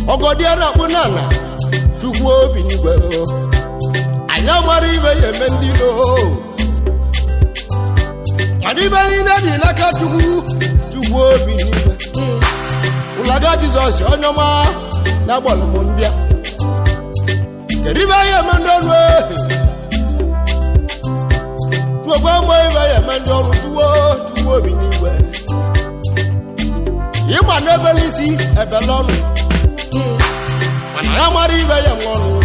Ogodiara bunana tuwo binigwe anya mari be yemendilo ani bari na di laka tuwo binigwe ulaga Jesus onyoma na bolu monbia keriba yemendolwe tuwo mo ibe yemendolu tuwo binigwe yima nebelisi ebelonu I marry very young.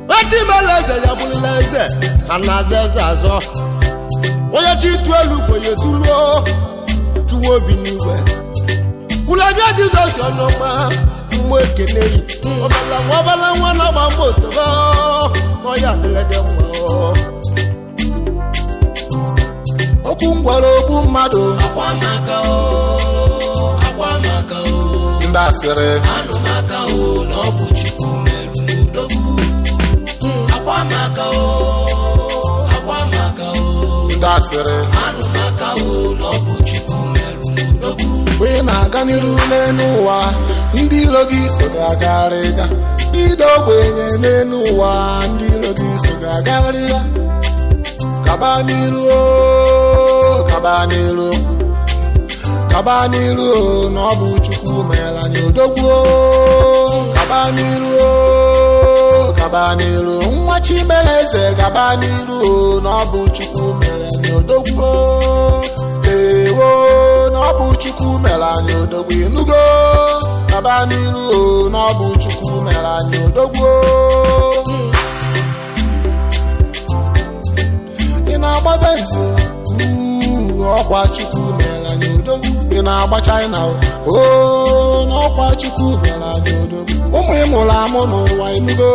But he meleze ya buleze anazeza zo. Oya ji tu elu ko ye tulo tuwo biniwe. Ulaga Jesus onoma mo ekene yi. Obala nwa na mambo to go. Oya delege mo. Okungwaro obu mmadu akwamaka o. Ndasere anumaka o no buchuku meru dogu akwamaka o ndasere anumaka o no buchuku meru dogu we na ganiru n'enu wa ndi logi so gagariga idogbenye n'enu wa ndi logi so gagariga kabaniru no buchuku mela ni odogwu kabaniru nwa chibeleze kabaniru no buchuku mela ni odogwu ewo no buchuku mela ni odogwu inugo kabaniru no buchuku mela ni odogwu ina agbabenzo ọkwa chukwu mela ni odogwu ina agba China o n'ọkwa chukwu mela ni odogwu ụmụ ịmụrụ amụ n'ụwa inugo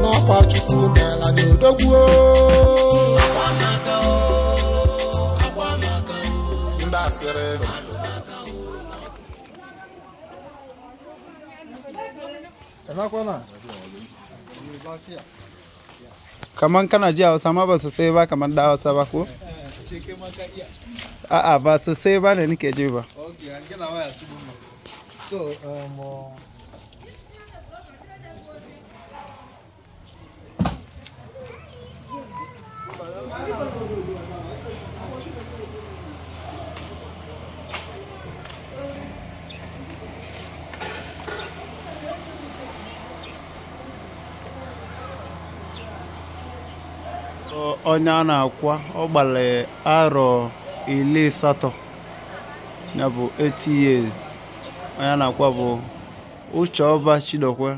n'ọkwa chukwu mela ni odogwu ndị asịrị kaman kana ji Hausa ma ba su sai ba kaman da Hausa ba ko a'a ba su sai ba ne nake ji ba onye a na-akwa ọ gbara arọ 80 ya bụ 80 years onye a na-akwa bụ Ucheọba Chidokwe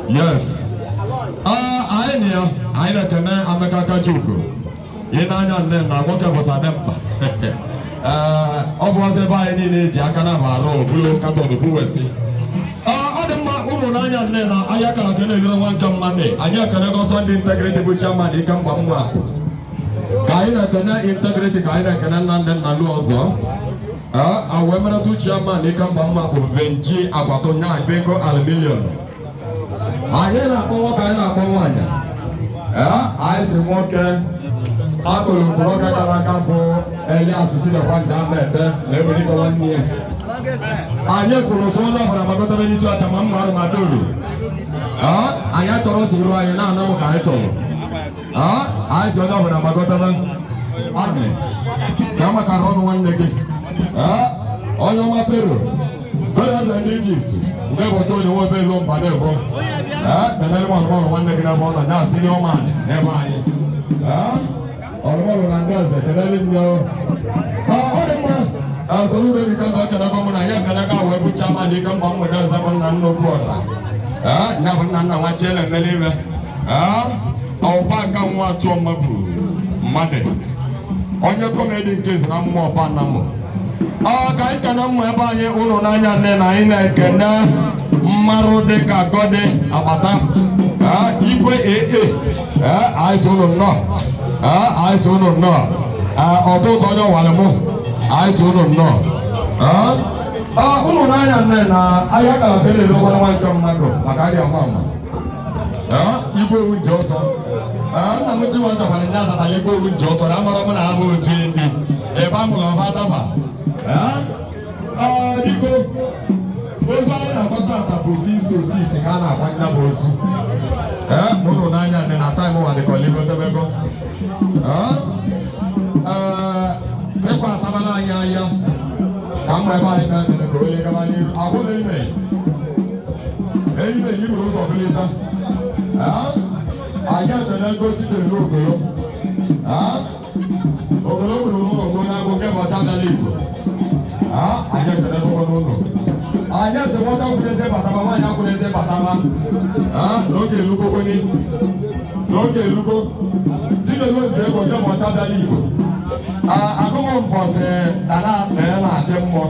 yes anyị na-ekene Amaka Kajuko ihe n'anya nne na nwoke bụsade mkpa ọ bụ ọzọ ebe anyị niile ji aka na marụ obulu katọn bụ wesi ọ dị mma ụmụ n'anya nne na ahịa kara ka na-elere nwa nke mmadụ anyị ekene gọsọ ndị integrity bụ chairman ike mgba mma ka anyị na-ekene integrity ka anyị na-ekene nna nne nna lu ọzọ wee merata chairman ike mgba mma bụ Benji Agwato nya Beko Aluminium anyị na-akpọ nwoke anyị na-akpọ nwaanyị anyị si nwoke akụrụ mkpụrụ ọka gara aga bụ Elias Chinekwa Njamete na eberike nwanne ya anyị kwuru so onye ọbụla gbakọtara n'isi ọcha ma mma arụ ma dolu anyị chọrọ si ruo anyị na-anọ m ka anyị chọrọ anyị si onye ọbụla gbagọtaba anyị ka makara ọnụ nwanne gị onye ọma Fero eze ndị Ijipt nke ụbọchị onye nwe ebe elu mba na-ebo kenere m ọlụmọlụ nwanne gị n'ebe ọ nọ ya asị gị ọma n'ebe anyị ọlụmọlụ na ndị eze kenere m ya ọ dị mma asọrọ ube dịka mba ọkara mụ na ya ekene ga wee bụ chama dị ike mba mgbede eze bụ nna nna okwu ọra ya bụ nna nna nwa chie na-emele ibe ọba aka nwa atụ ọma bụ mmadụ onye kọmedi nke ezi na mmụọ ọba na mmụ ka anyị ka na mmụ ebe anyị ụlọ n'anya nne na anyị na-ekene mmarụ dịka gọdị agbata igwe anyị so ụlọ nnọọ anyị so ụlọ nnọọ ọtụtụ onye ọwalị mụ anyị so ụlọ nnọọ ụlọ n'anya nne na ahịa kalaba elele ụgwọrọ nwa nke mmadụ maka adị ama ama igwe ewu ji ọsọ nna m chi wazakwana ndị azatala igwe ewu ji ọsọ na amara m na abụ otu ndị ebe amụrụ ọba adaba biko ozu anyị na-agbata ata bụ 6 to 6 ka a na-agba nya bụ ozu ụlọ n'anya nne na taịm ụwa dịka oligotebego sekwa atabala anyị anya ka mma ebe anyị na-emere ka onye gaba n'iru agwụla ime eyibe yi bụrụ ụzọ bilita anyị edere ngosi na-elu ogolo ogolo nwere ụlọ ogolo na-agụ nke bụ ọcha dara igbo anyị edere ụgbọ n'ụlọ anyị esi nwoke akwụneze bataba nwaanyị akwụneze bataba n'oge elukokwenye n'oge eluko tinelu eze ego nke bụ ọcha dara igbo agụmụ mbọsị dara na-achị mmụọ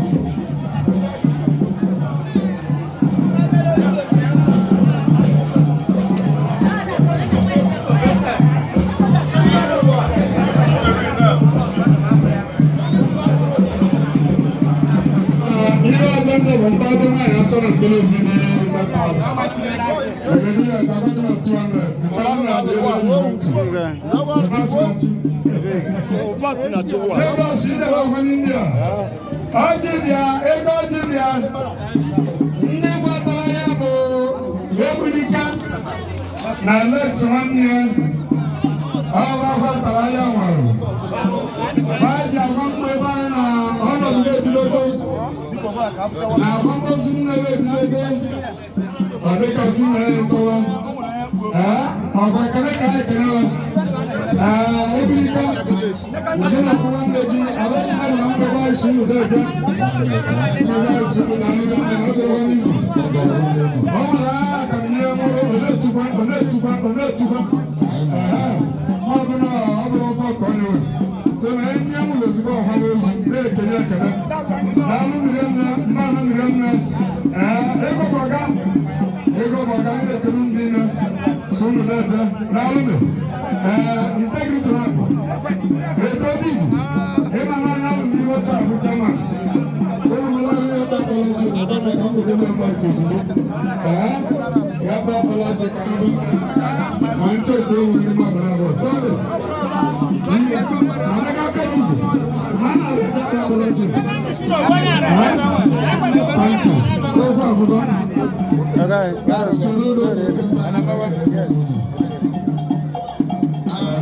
na Alex nwanne ọrụ ọhụrụ ya nwere baji agwamkpọ ebe anyị na ọnọdụ ebidogo na agwamozu nnere ebidogo ọ dịkasị na ya nkọwa ọgwa ekele ka anyị ekele ebirika nke na akwụwa nne gị abụghị mmadụ na mgbegwa anyị sunu deje mgbegwa anyị sunu na nri ya na ọdịrịwa n'isi ọ nwere agha ka mmiri nwere onetukwa ọ bụrụ ofe ọtọ onye nwe so na enyi ya nwụrụ ozugbo ọhụrụ ozu na-ekele ekele na-alụ nri nne mmanụ nri nne ego bọga anyị na-ekele ndị nne sunu deje na-alụnụ integrity hapụ eto big ịma n'anya bụ ndị oche abụcha ma ụlọ mmadụ ya takọrọ ji ọdọdọ ka mgbe na-eme ozugbo ya bụ ọbụla ji ka mbụ ma nchekwa ewu n'ime ọbara bụ sọrọ anaghị aka ugwu ma a na-arịta ọbụla ji panki ofe abụba soro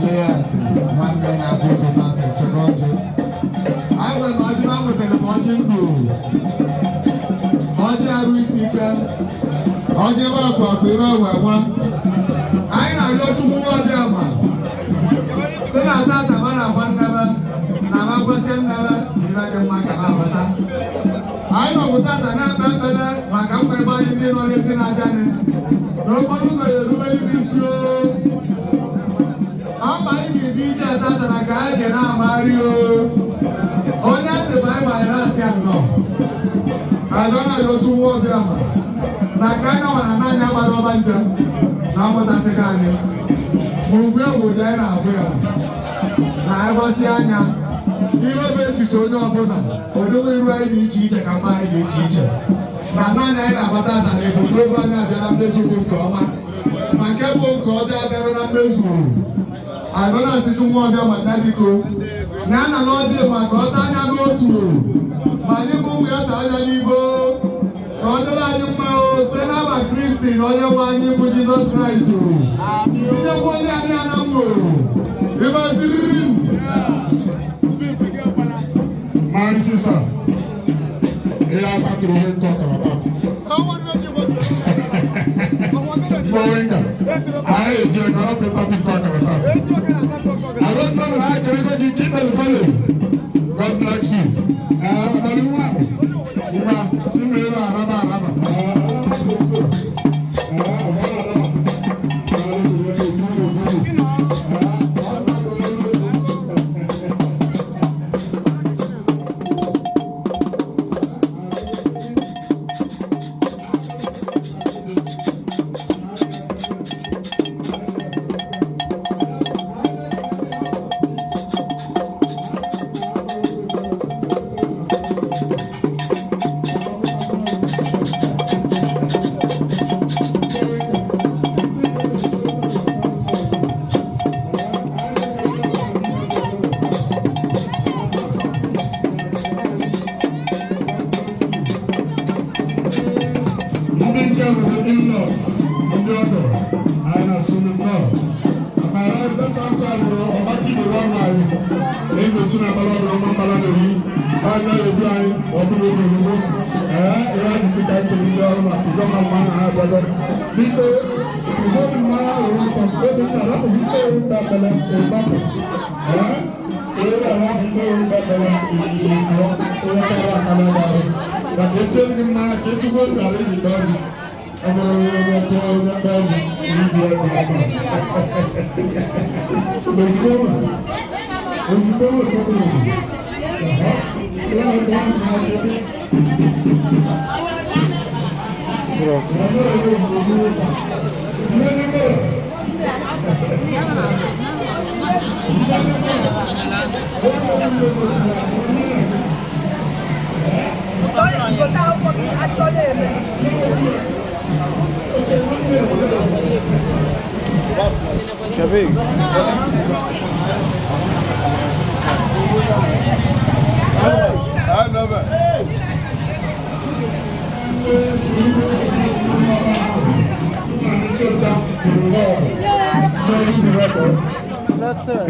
Yes, one man I put on the technology. I will imagine with an imagine blue. Oji Aruisika, Oji Wapa, Pira, one. I know you're too more than one. Say I thought about one never, Nama Basen never, Irakan Makamata. I know without an apple, Makamaba, you didn't listen again. Nobody will really miss you. Ọba ihe dị iche atatara ka anyị ji na-amari onye asị bụ anyị gbanyere asị anọ adọna ya otu nwa obi ama na ka anyị nwara n'anya gbara ọba njem na amụtasịga anyị ma ugbu obodo anyị na-abụ ya na anyị gbasị anya ihe bụ echiche onye ọbụla odobe iru anyị dị iche iche ka mma anyị dị iche iche na naanị anyị na-agbata ata na ebumnobi anyị abịa na mmezu bụ nke ọma ma nke bụ nke ọjọọ abịarụ na mmezu Agora se tu move a matéria nana loja maka ọta anya n'otu ma anyị bụ ụmụ ya ta anya n'ibo ka ọ dịrị anyị mma o site n'aba Kristi na onye nwe anyị bụ Jizọs Kraịst tinyekwa onye anyị ana nwụrụ ọsịsa ihe akpatụrụ ihe nke ọkọrọba Mowenga anyị eji ekọrọ pịtatụ nke ọkọrọba arụmọrụ ha kerego gị Kimel College God bless you ọdọdụ nwa nwa si mmiri araba araba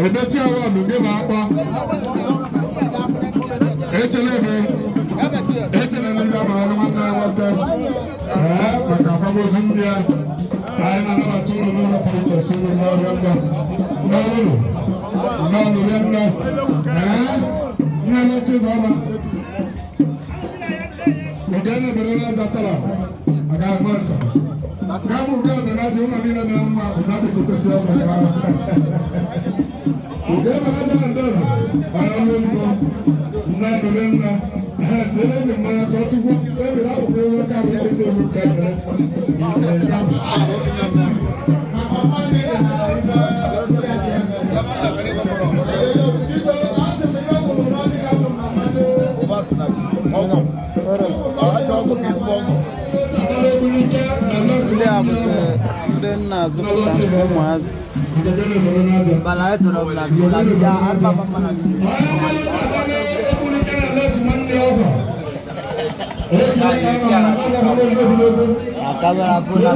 Ebeti awa nunge ma akwa. Echelebe. Echelebe nga ma anu ma na wata. Maka kwabo zimbia. Ai na na tuno no police sunu na yamba. Na no yamba. Na no tizama. Ogene berena jatala. Aga masa. Kamu udah berada una mina na ma unabe kupesia ma. Udah berada ndas. Ayo na dolena. Tele ni ma ko tu ko bera o ko ka ko se mu ka. Ndị a bụzi ndị nna azụpụta ụmụazị bala eso no bla bia arba papa na cámara por la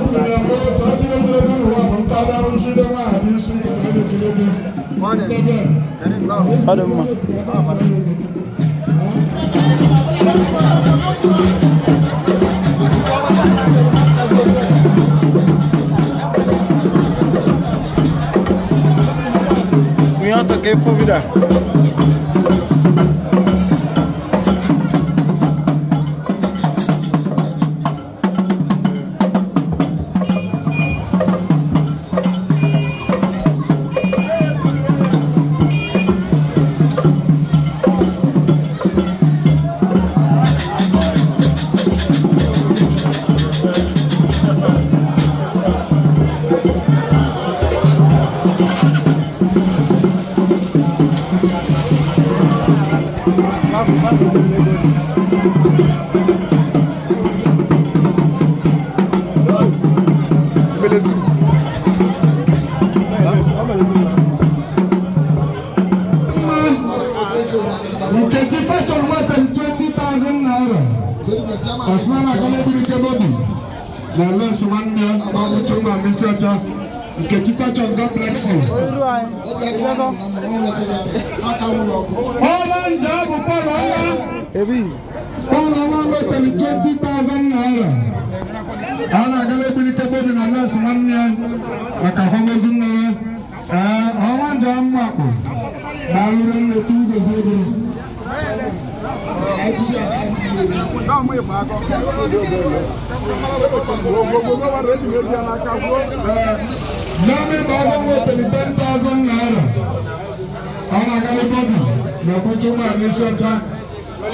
que fubira. Nkechi Fashion, God bless you. Ọba Njabu Paul Oya. Paul Oya wetara 20,000 naira. A na-agala ebiri kebobi na nọọsụ nwanne ya maka akwamozu nne ya. Ọnwa Njabu Mwakpo na-alụrụ nnetu ugozi ego. Nami Baba wetara 10,000 naira. Ọ na-agala bọbi na ọkpụchụma n'isiọcha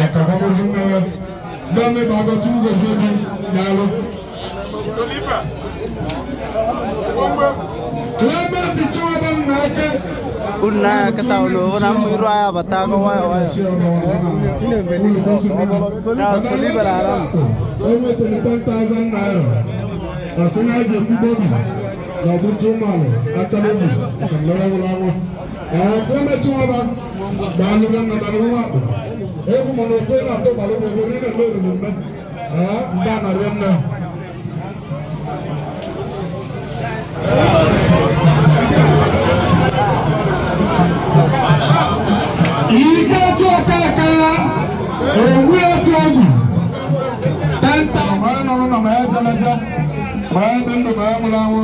maka akwamozu nne ya. Nami Baba tu ugozi ego na-alụ. Clement Chiwaba Nnake. Una kata ulo una mwiru aya batako wayo. Na soli balaram. Omo 10,000 naira. Asina jeti bobi. Na butu malo akalobi. Kamera wala. Clement Chiwaba balu na balu wa. Eku monotela to balu ni na lori ni. Ndana renna. Ike joka kaya ewu etu ogu tenta wee nọrọ na maya jalaja wee dị ndụ maya mụrụ anwụ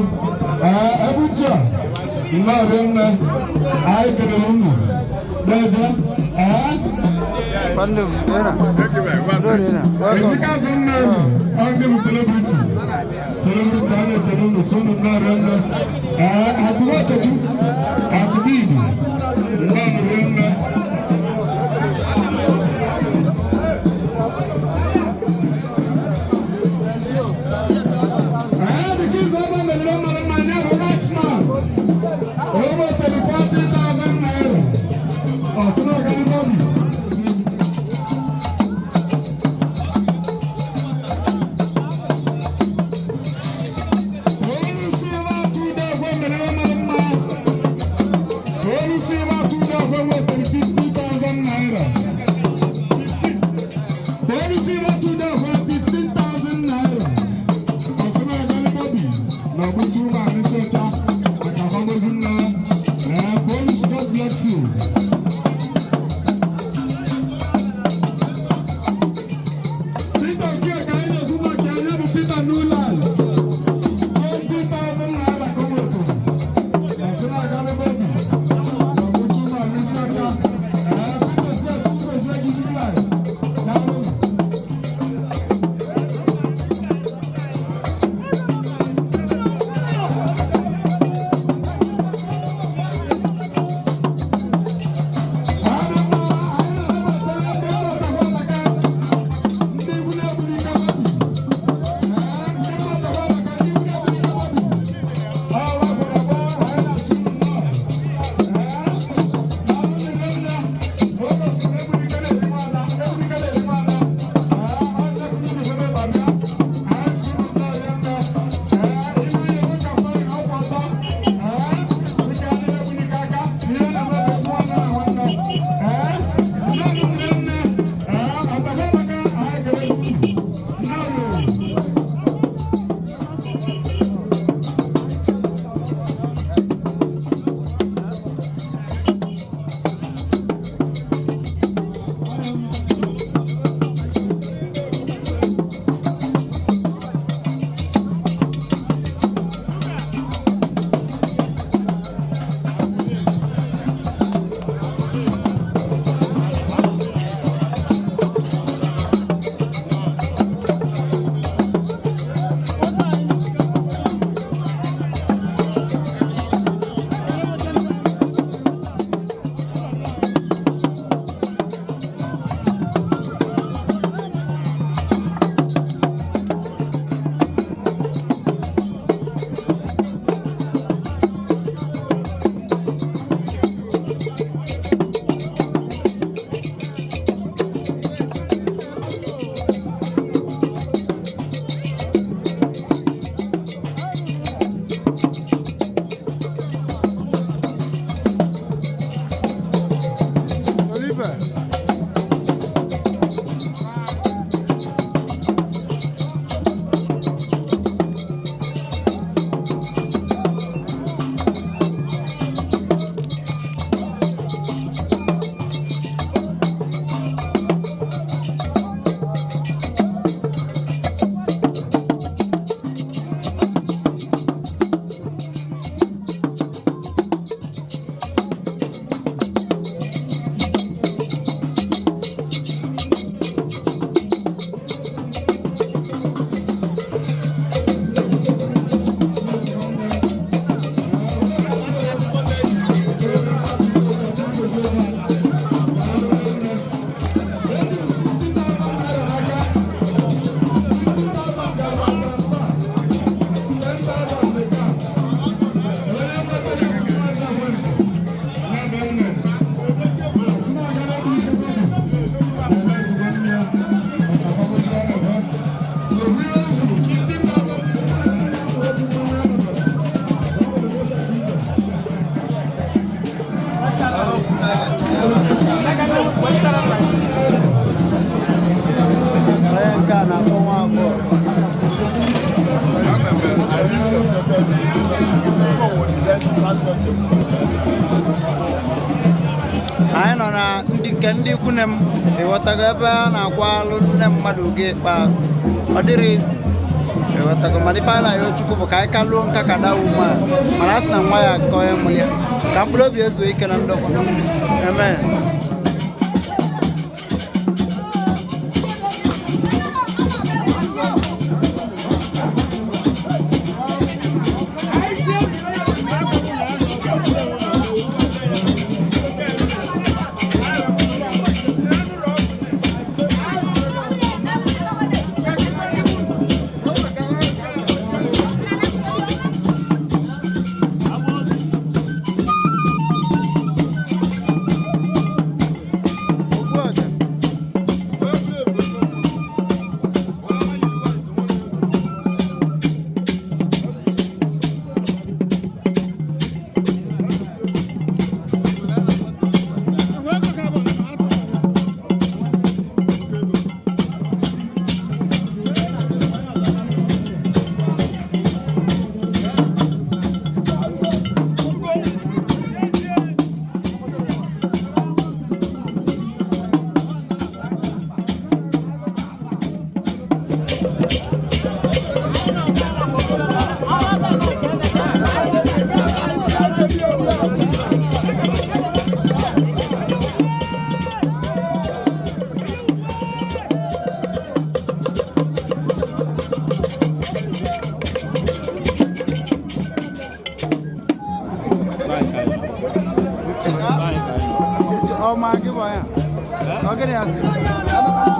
ebucha nnọrọ nne anyị kelere unu n'eje ejikazụ nne eze ndị m celebrity a na-ekele unu so unu nnọrọ nne akụwa kechu akụbibi nnọrọ nne nke a na-akpọ nwa agbọghọ. Anyị nọ na ndị ikwu nne m ịghọtago ebe a na-akwa alụ nne mmadụ oge ikpeazụ ọ dịrị izi ịghọtago mana ife a na-ayọ Chukwu bụ ka anyị ka lụọ nka ka dawo mana a sị na nwa ya akọ ya mụrụ ya ka mkpụrụ obi ezuo ike na ndokwa amen. Oh my God! Okay, yes.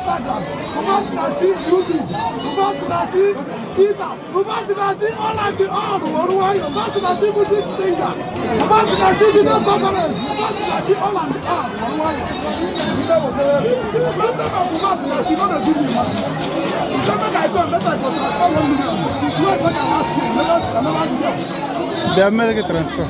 Instagram, YouTube, Twitter, all like the all, music singer, video coverage, all and the all, I come, let I go transfer 1 million. Since we talk last year, never see. The American transfer.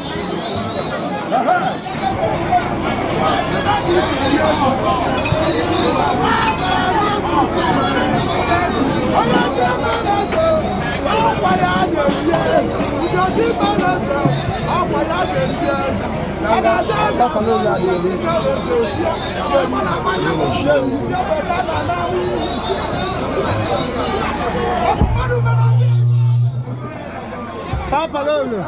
Papa Lolo.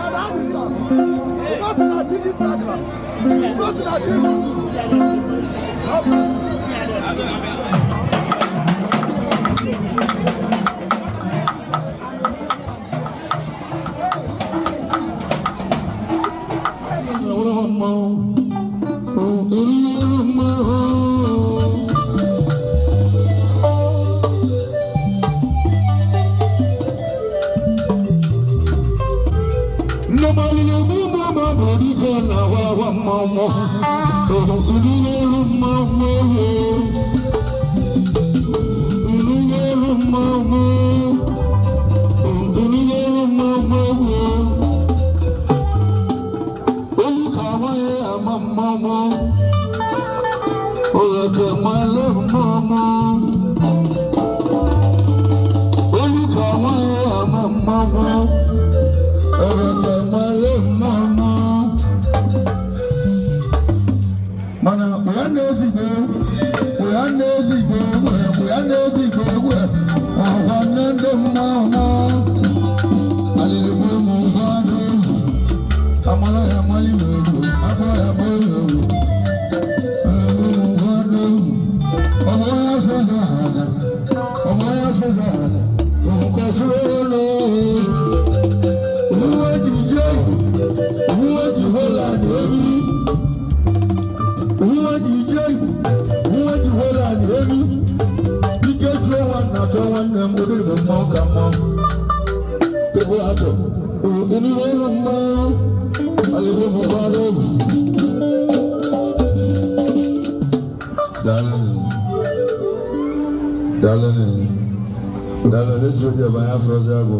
Darling, let's go by Afrozago.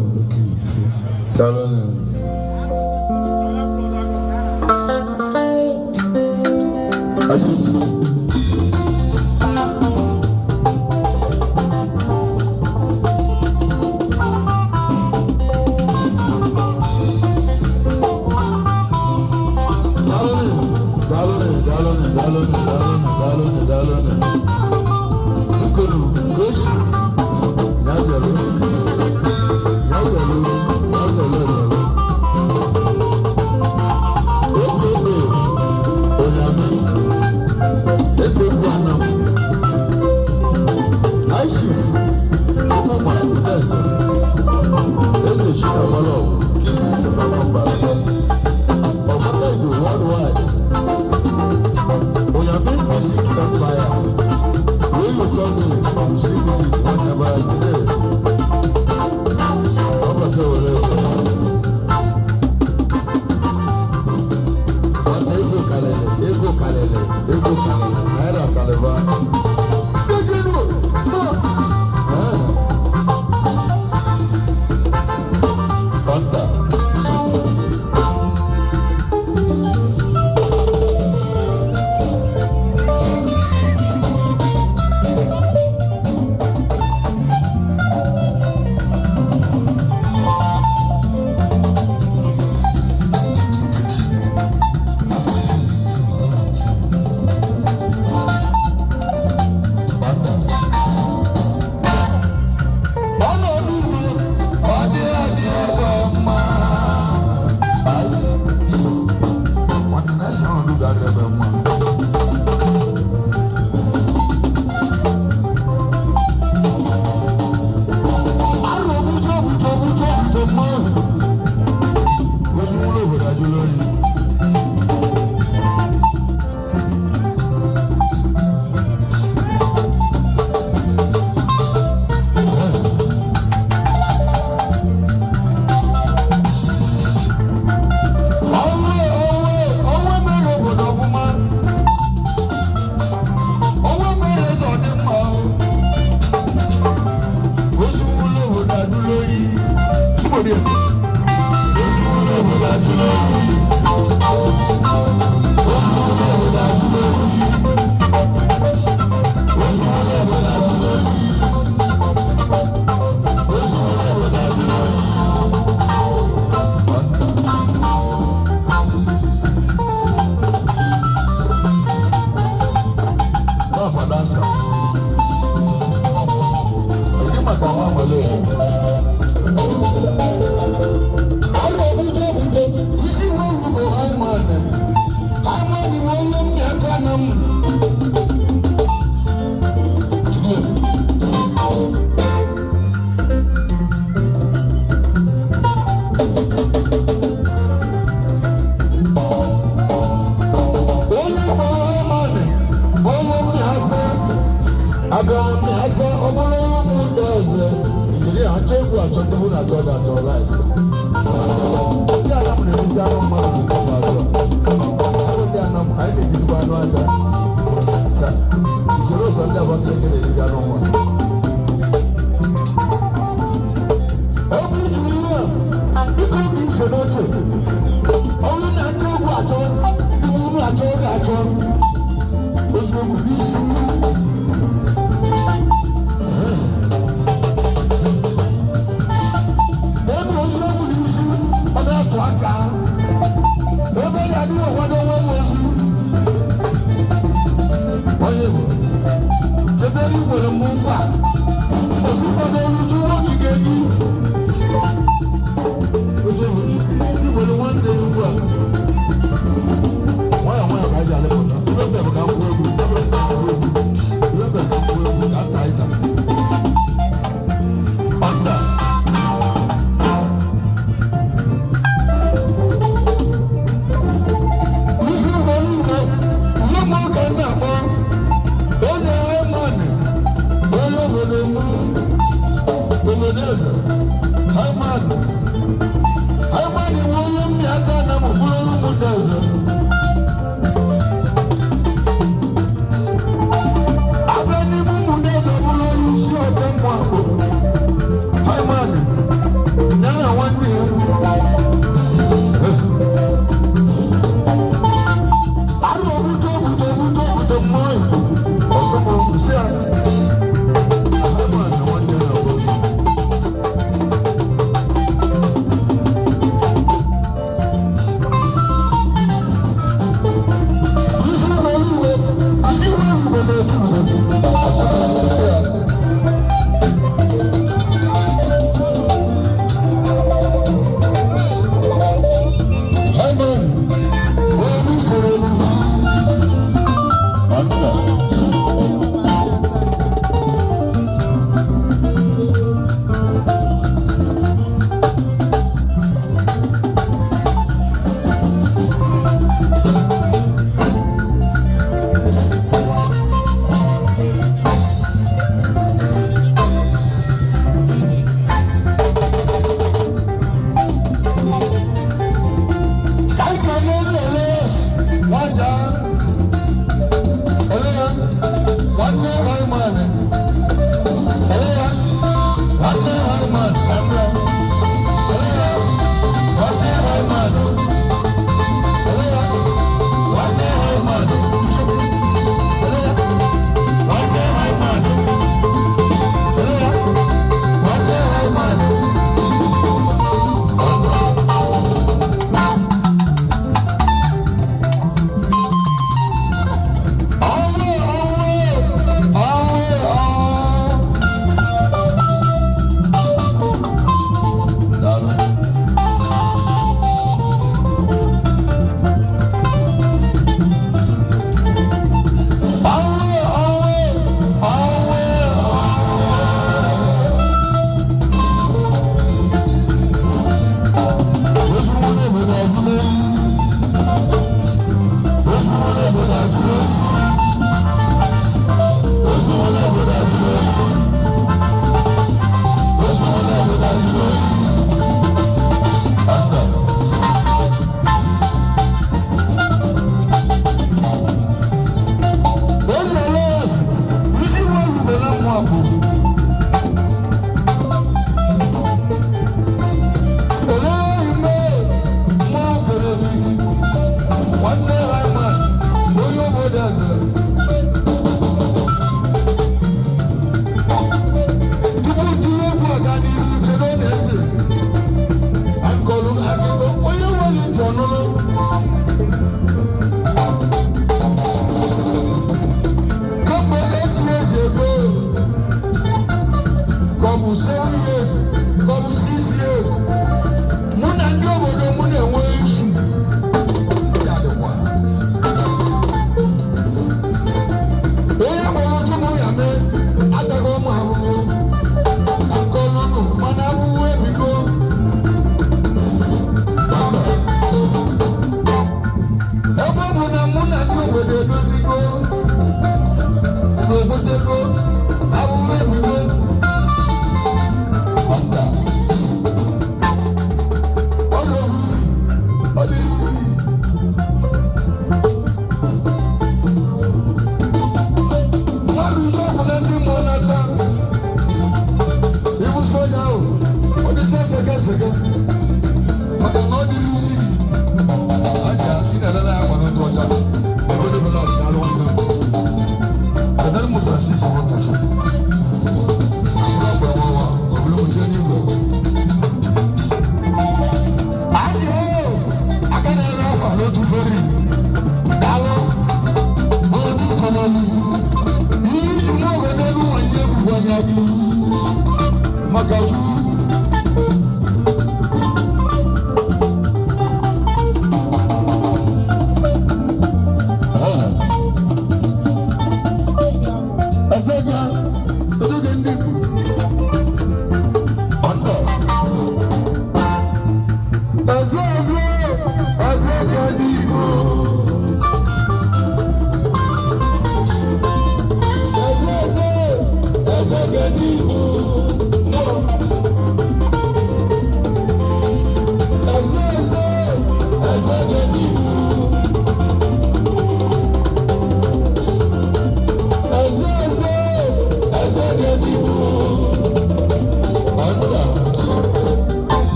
Why am I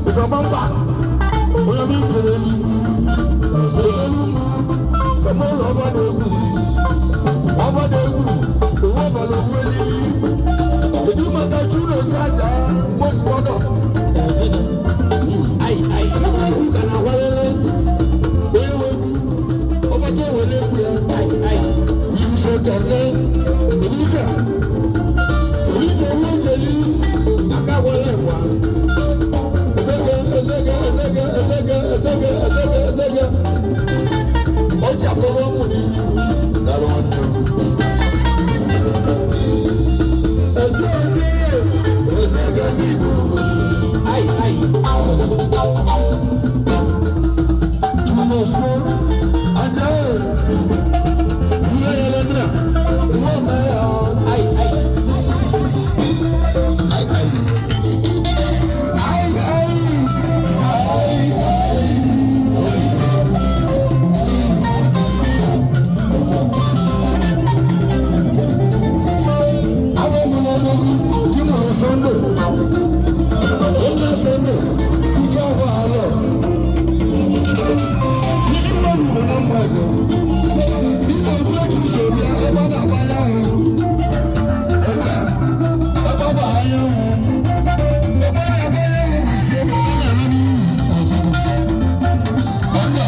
Isabamba, una vita Samo lova degu, lova lo weli. Edu maka chulo saja, moskodo. Ai, mugu kana wale. Wewe, obato wele kuya. Ai, yimso kerne, Elisa wojeli, aka wale kwa. Ezege. Ọjà kọ́kọ́ mú ní dáná ọjọ́. Ẹsẹ̀ gẹ́gẹ́ ìbò. Túmọ̀ fún ajá ẹ̀. Ìwé ẹlẹ́dìrà. Wọ́n mẹ́ ọ́. Sunday, ìjọ wà lọ. Nínú ọdún náà ń bọ̀ ẹ̀sẹ̀. Nínú ọdún tó tún ṣe bí ẹ bá bàbá yá wọn. Ẹ bá bàbá yá wọn. Ẹ bá bàbá yá wọn ṣe bí ẹ nà lórí ọ̀sán. Ọ̀dà.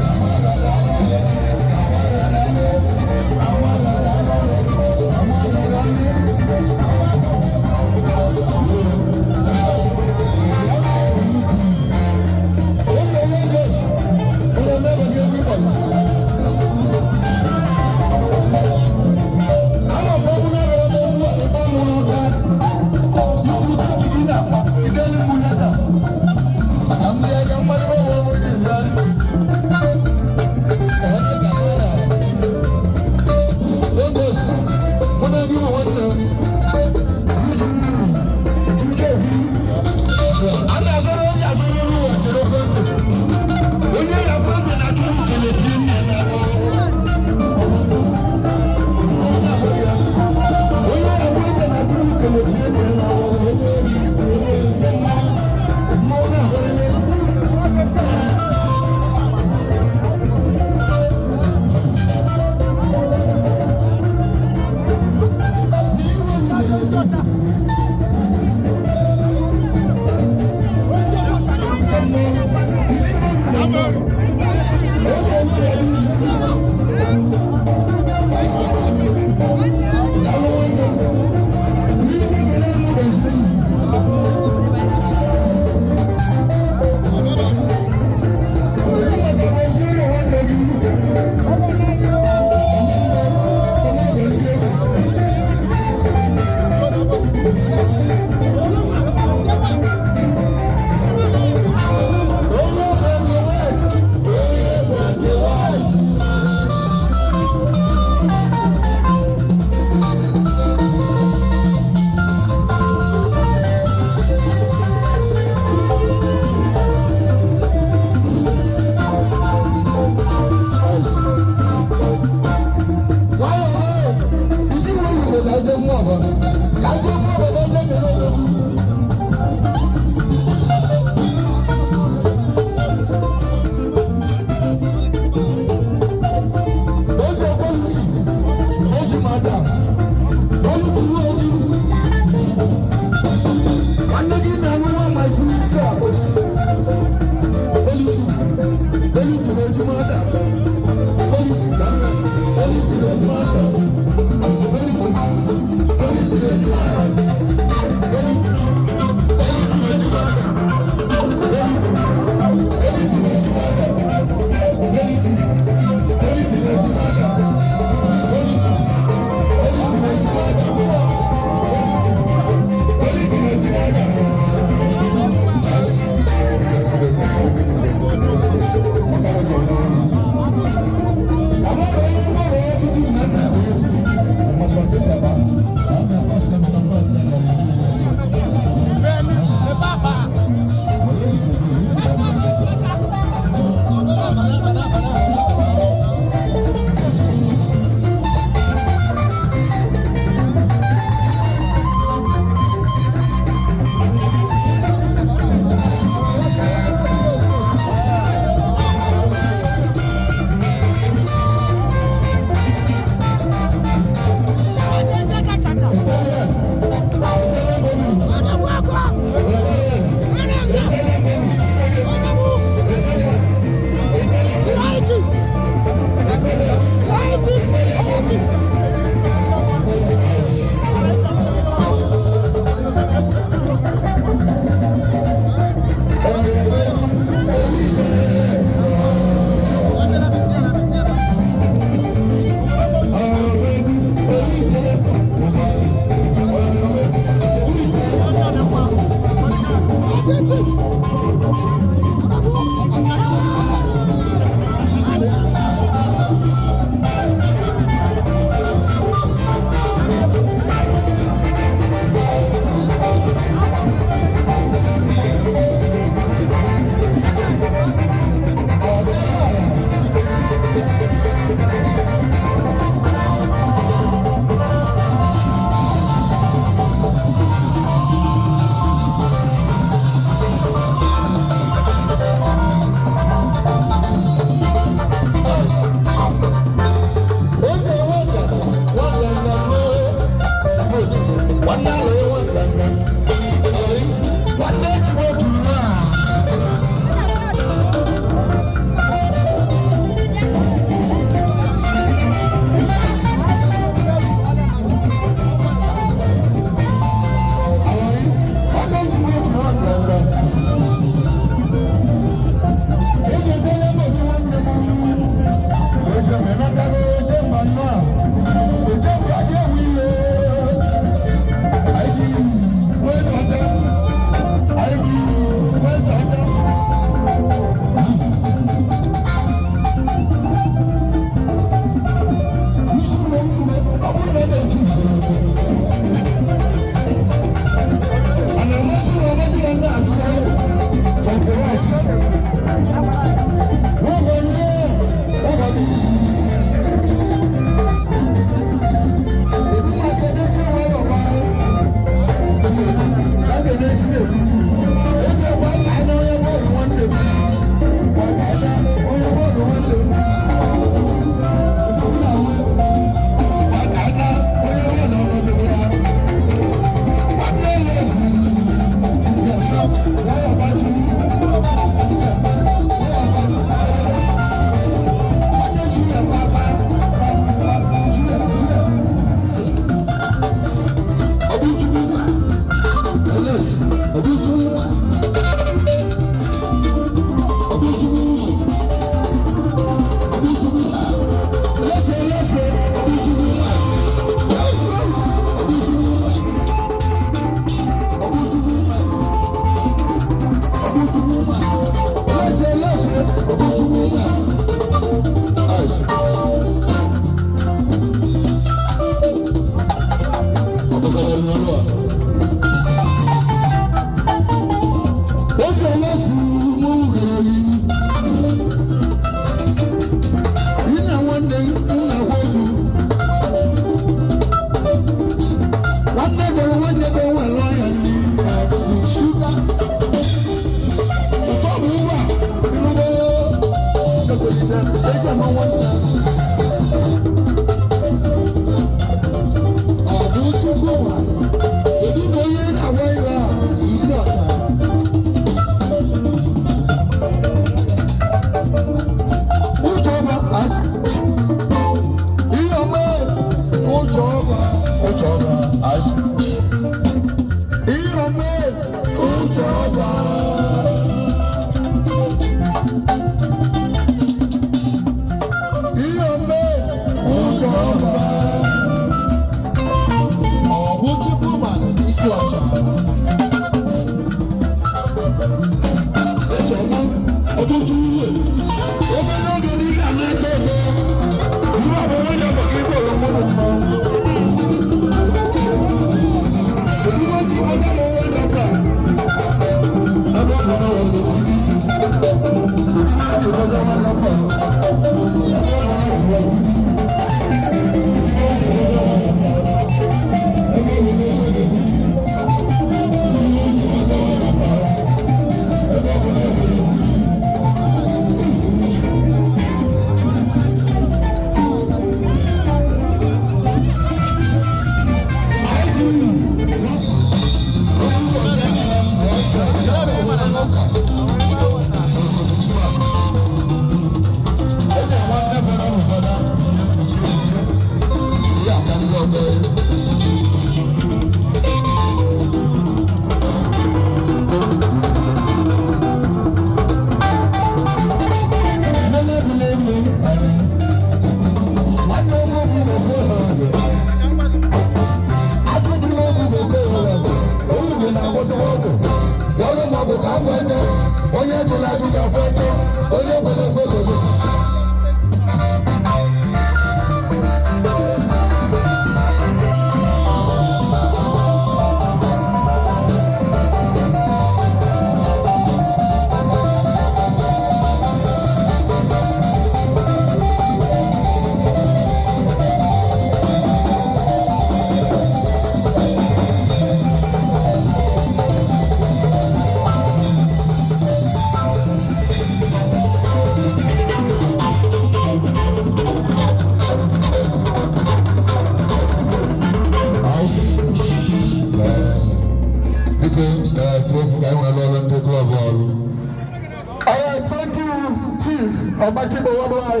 ọgbakịgbo wabụlaị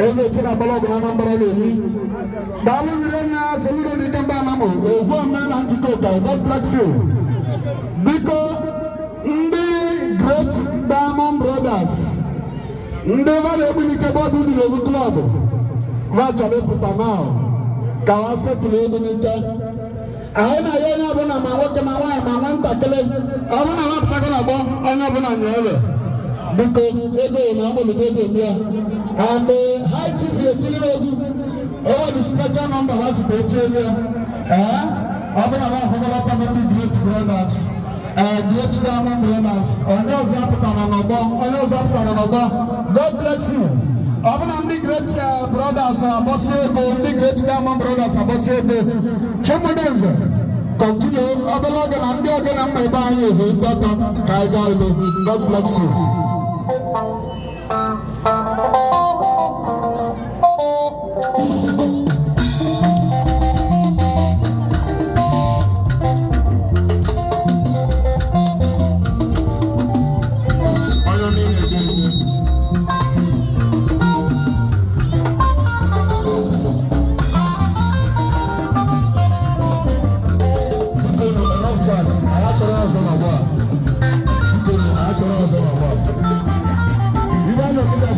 eze chinabalaọgụ na Anambra na-ehi daalụ mmiri nna soludo n'ike mba anamụ ovu ome na njikọ ụka God bless you. Biko ndị Great Diamond Brothers ndị va na-egbunike bọọdụ dị n'ovu klọb va chọrọ ịpụta now ka ha setụlụ egbunike. Anyị na-ahịa onye ọbụla ma nwoke ma nwaanyị ma nwatakịrị ọ bụrụ na wapụtago na gbọ onye ọbụla nyere biko ego na agbụlụgo ego eme ya and high chief etiri egwu ọwọdụ special number ha sikwa etielu ya ọ bụrụ na ahụgọlọta ndị Great Brothers Great Diamond Brothers onye ọzọ apụtara n'ọgbọ God bless you. Ọ bụrụ na ndị Great Brothers abọsị ego ndị Great Diamond Brothers abọsị ego Chimudenze continue ọbụla oge na ndị oge na mma ebe anyị ehe ịtọtọ ka anyị gaa ilo. God bless you. Ivano kita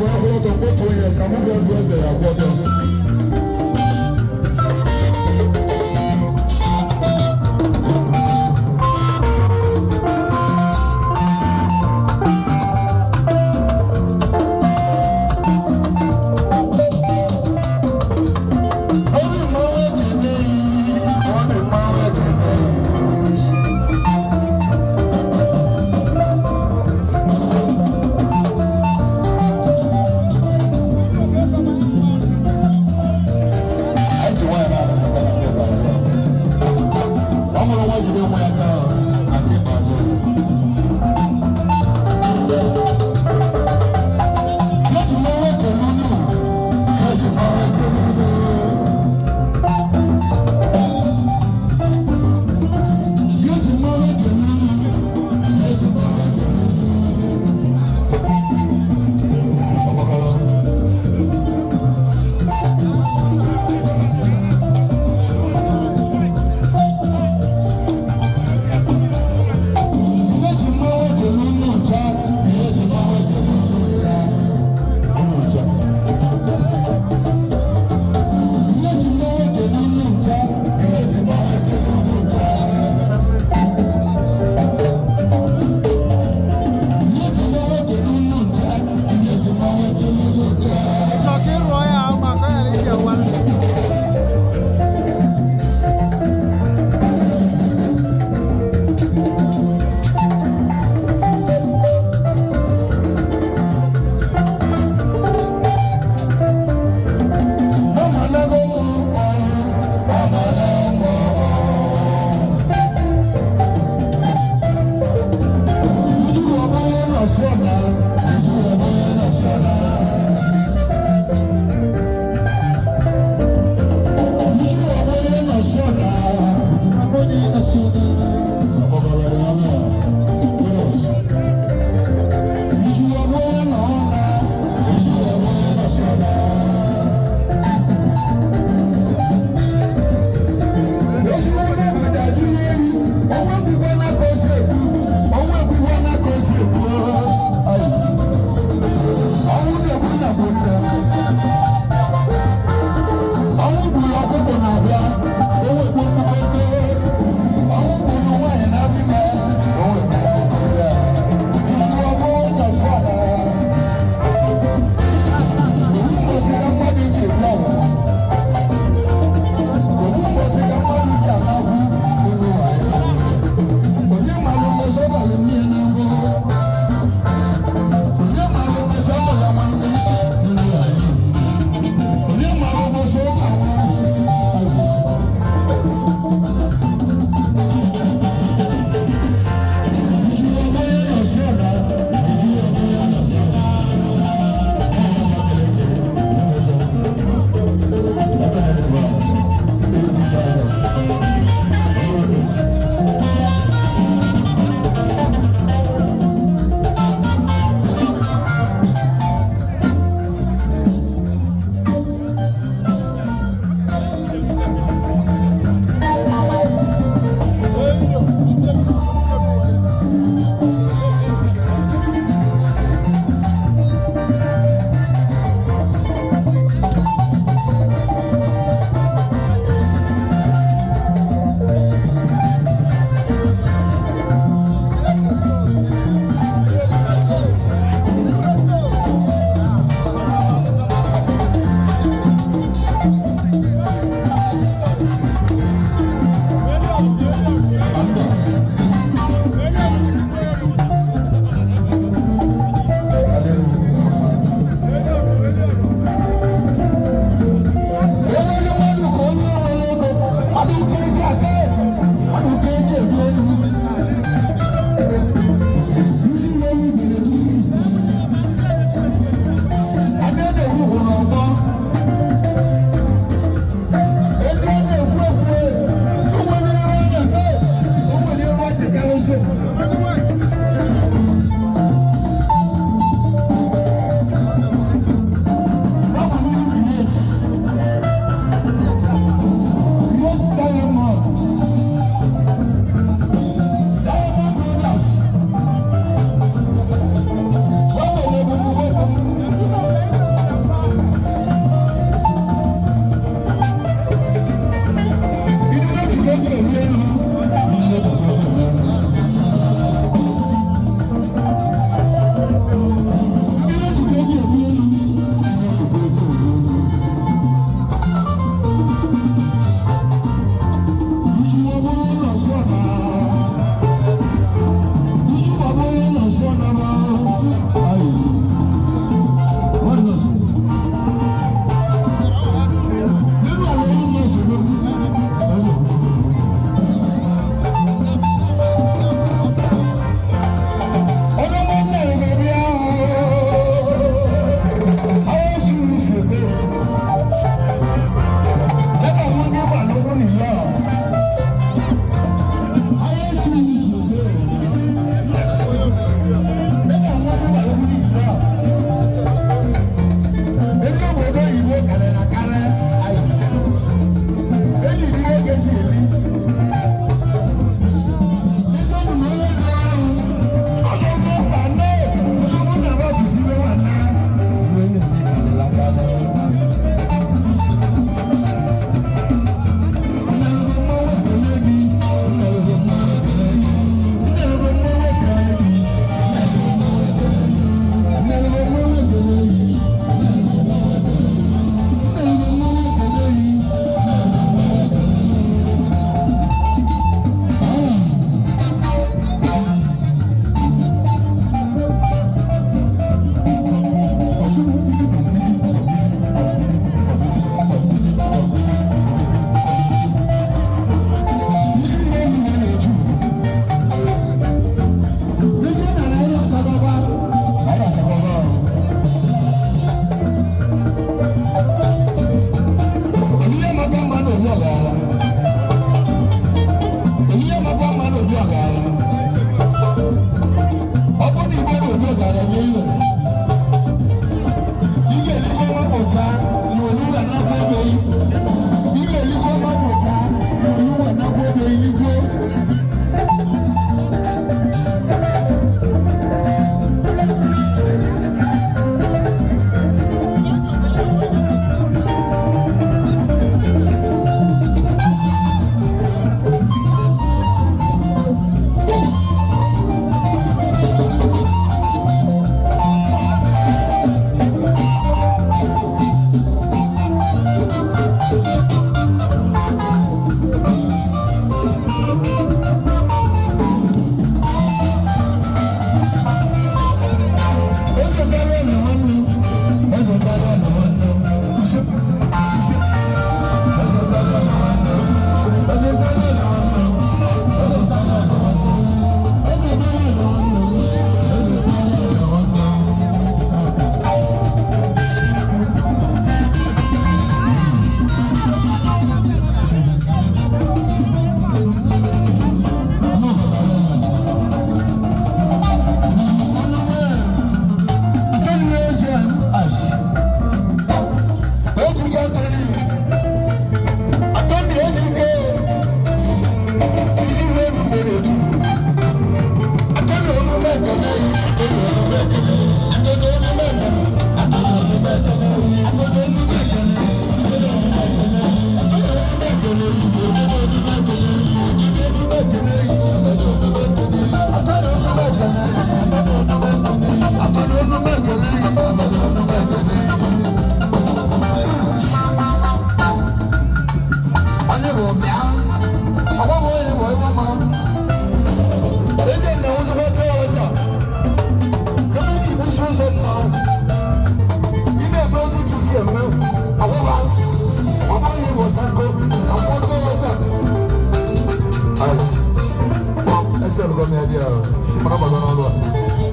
idea. You might have gone all over.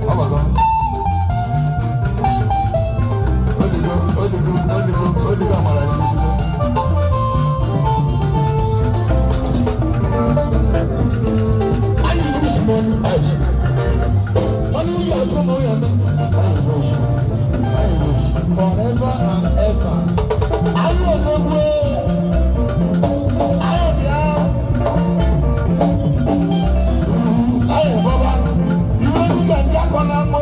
How about that? Forever and ever. I don't know where. I am here. I am Baba. You want to get Jack on a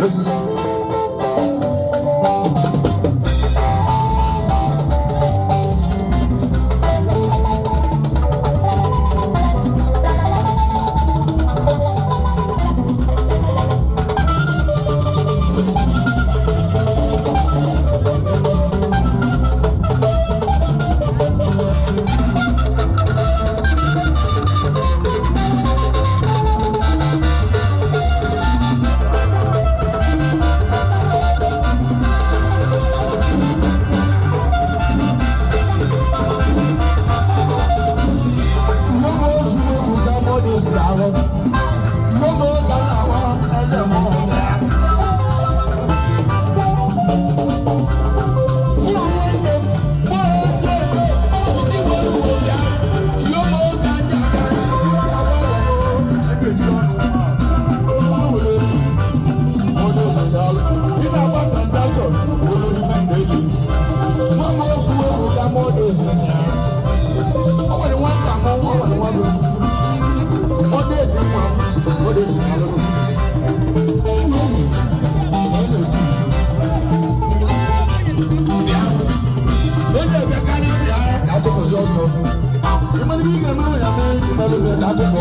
Let's go.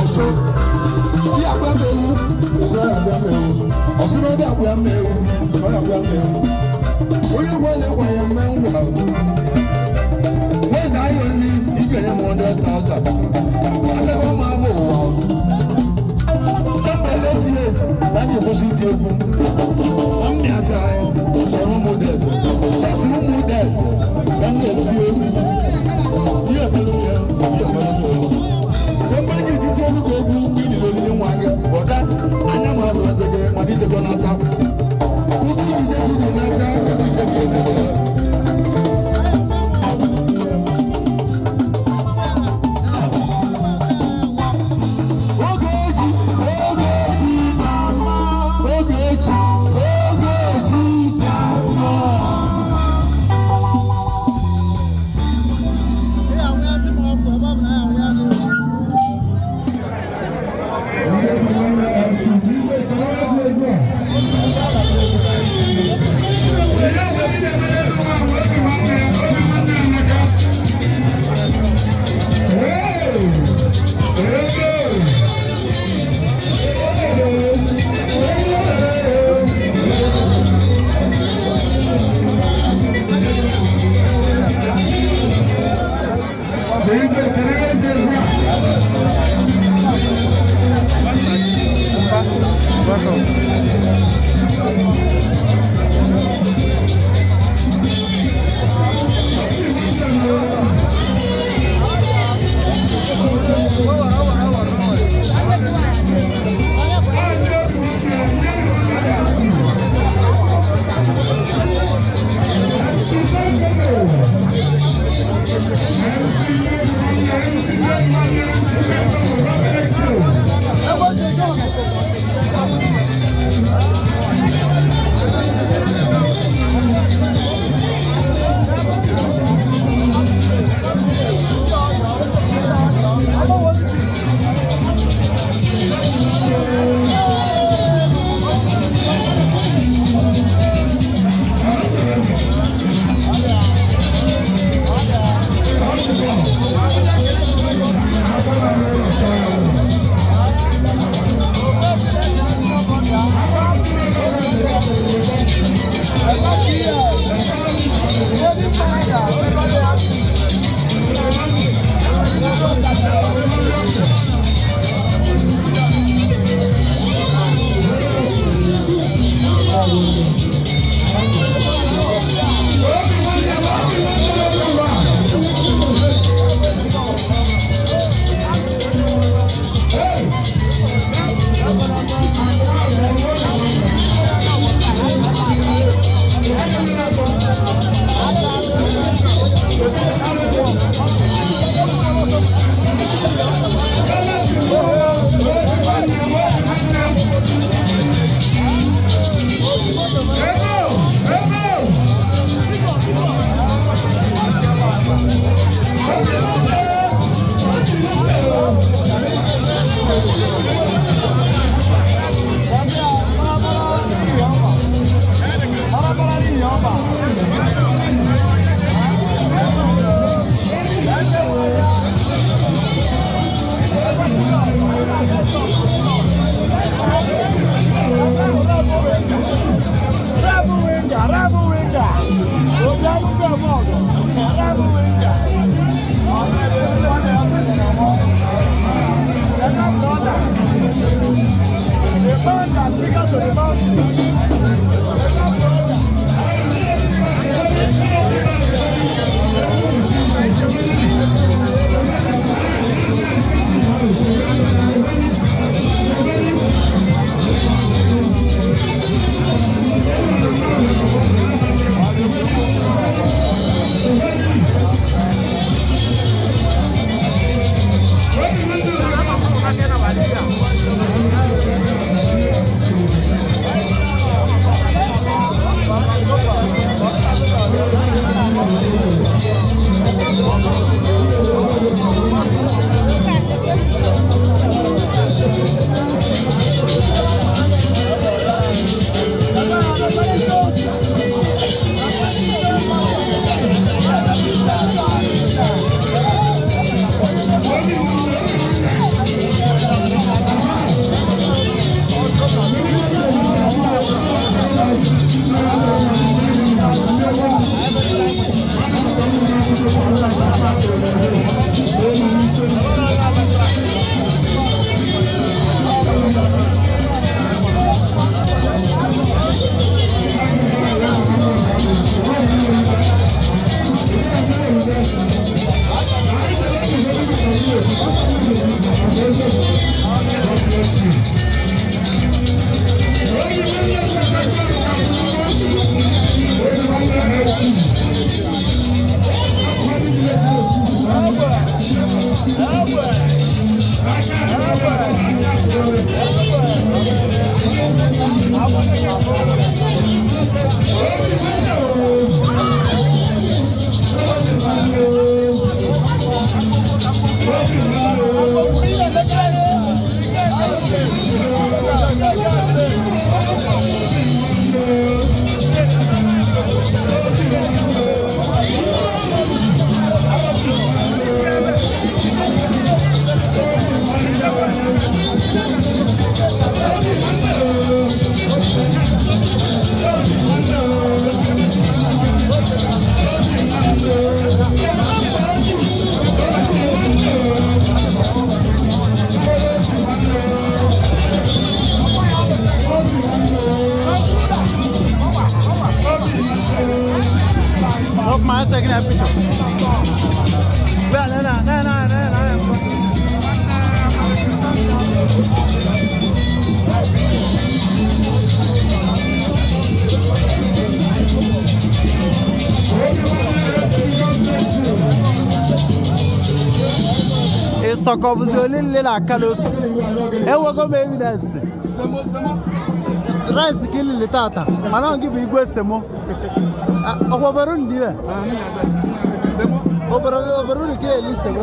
also. Bí àgbà mẹ́wù, ọ̀sán àgbà mẹ́wù, ọ̀sán ọ̀dà àgbà mẹ́wù, ọ̀dà àgbà mẹ́wù. Oyè wọlé wọ̀nyẹ mẹ́wù wà. Wọ́n sáyọ̀ ní ìjọyẹ̀ mọ́ 100,000. Akẹ́kọ̀ọ́ máa wò wá. Kẹ́mbẹ̀lẹ́ ti yẹ sí láti ìkóso ti egun. Wọ́n mi àtà ẹ̀ sọ̀rọ̀ mú dẹ̀sẹ̀. Sọ̀fún mú dẹ̀sẹ̀. Wọ́n mi ti egun. Yí ẹ̀mẹ́lú yẹn, yí ẹ̀mẹ́lú yẹn. Kẹ́mbẹ̀lẹ́ ti sọ orúkọ ogun bí nìlò ní wọn agẹ. Bọ̀dá anyamọ̀ àrùn ẹsẹ̀ kẹ́ màdí ìjẹ́kọ̀ náà ta. Wọ́n fi ṣiṣẹ́ fìdí náà ta ẹ̀mí ìjẹ́kọ̀ náà ta. Ogechi Look, my second picture. Well, no. It's so cold, it's a little color. Hey, we're going to evidence. Rice killing the tata. I don't give you a more. Overrun, dear. Overrun, listen.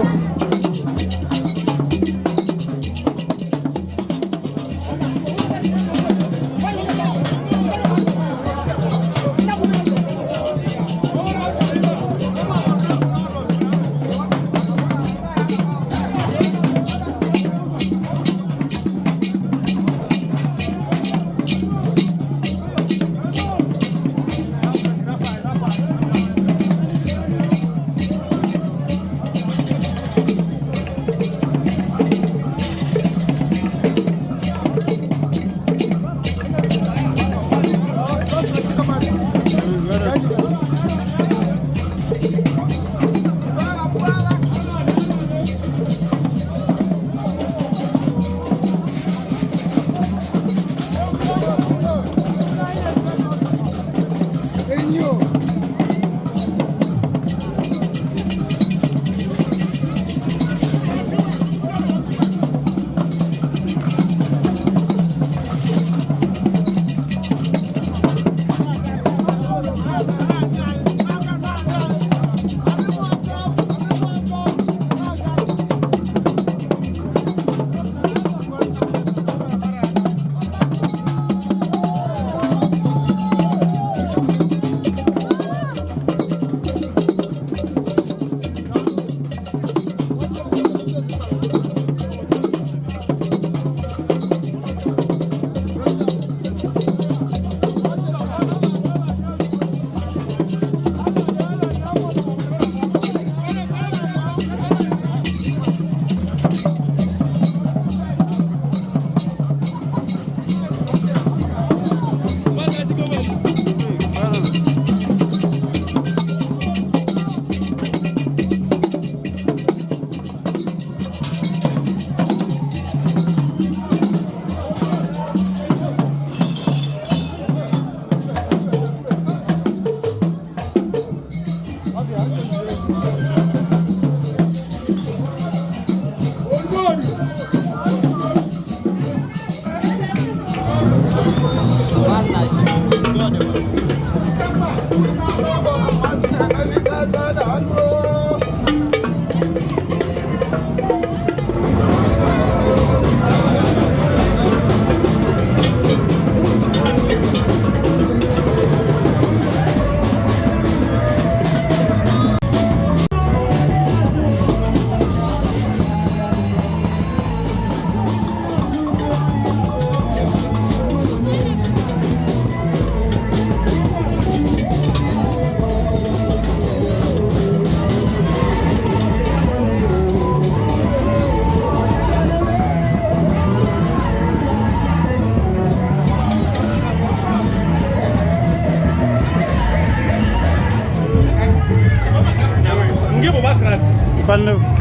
Panu.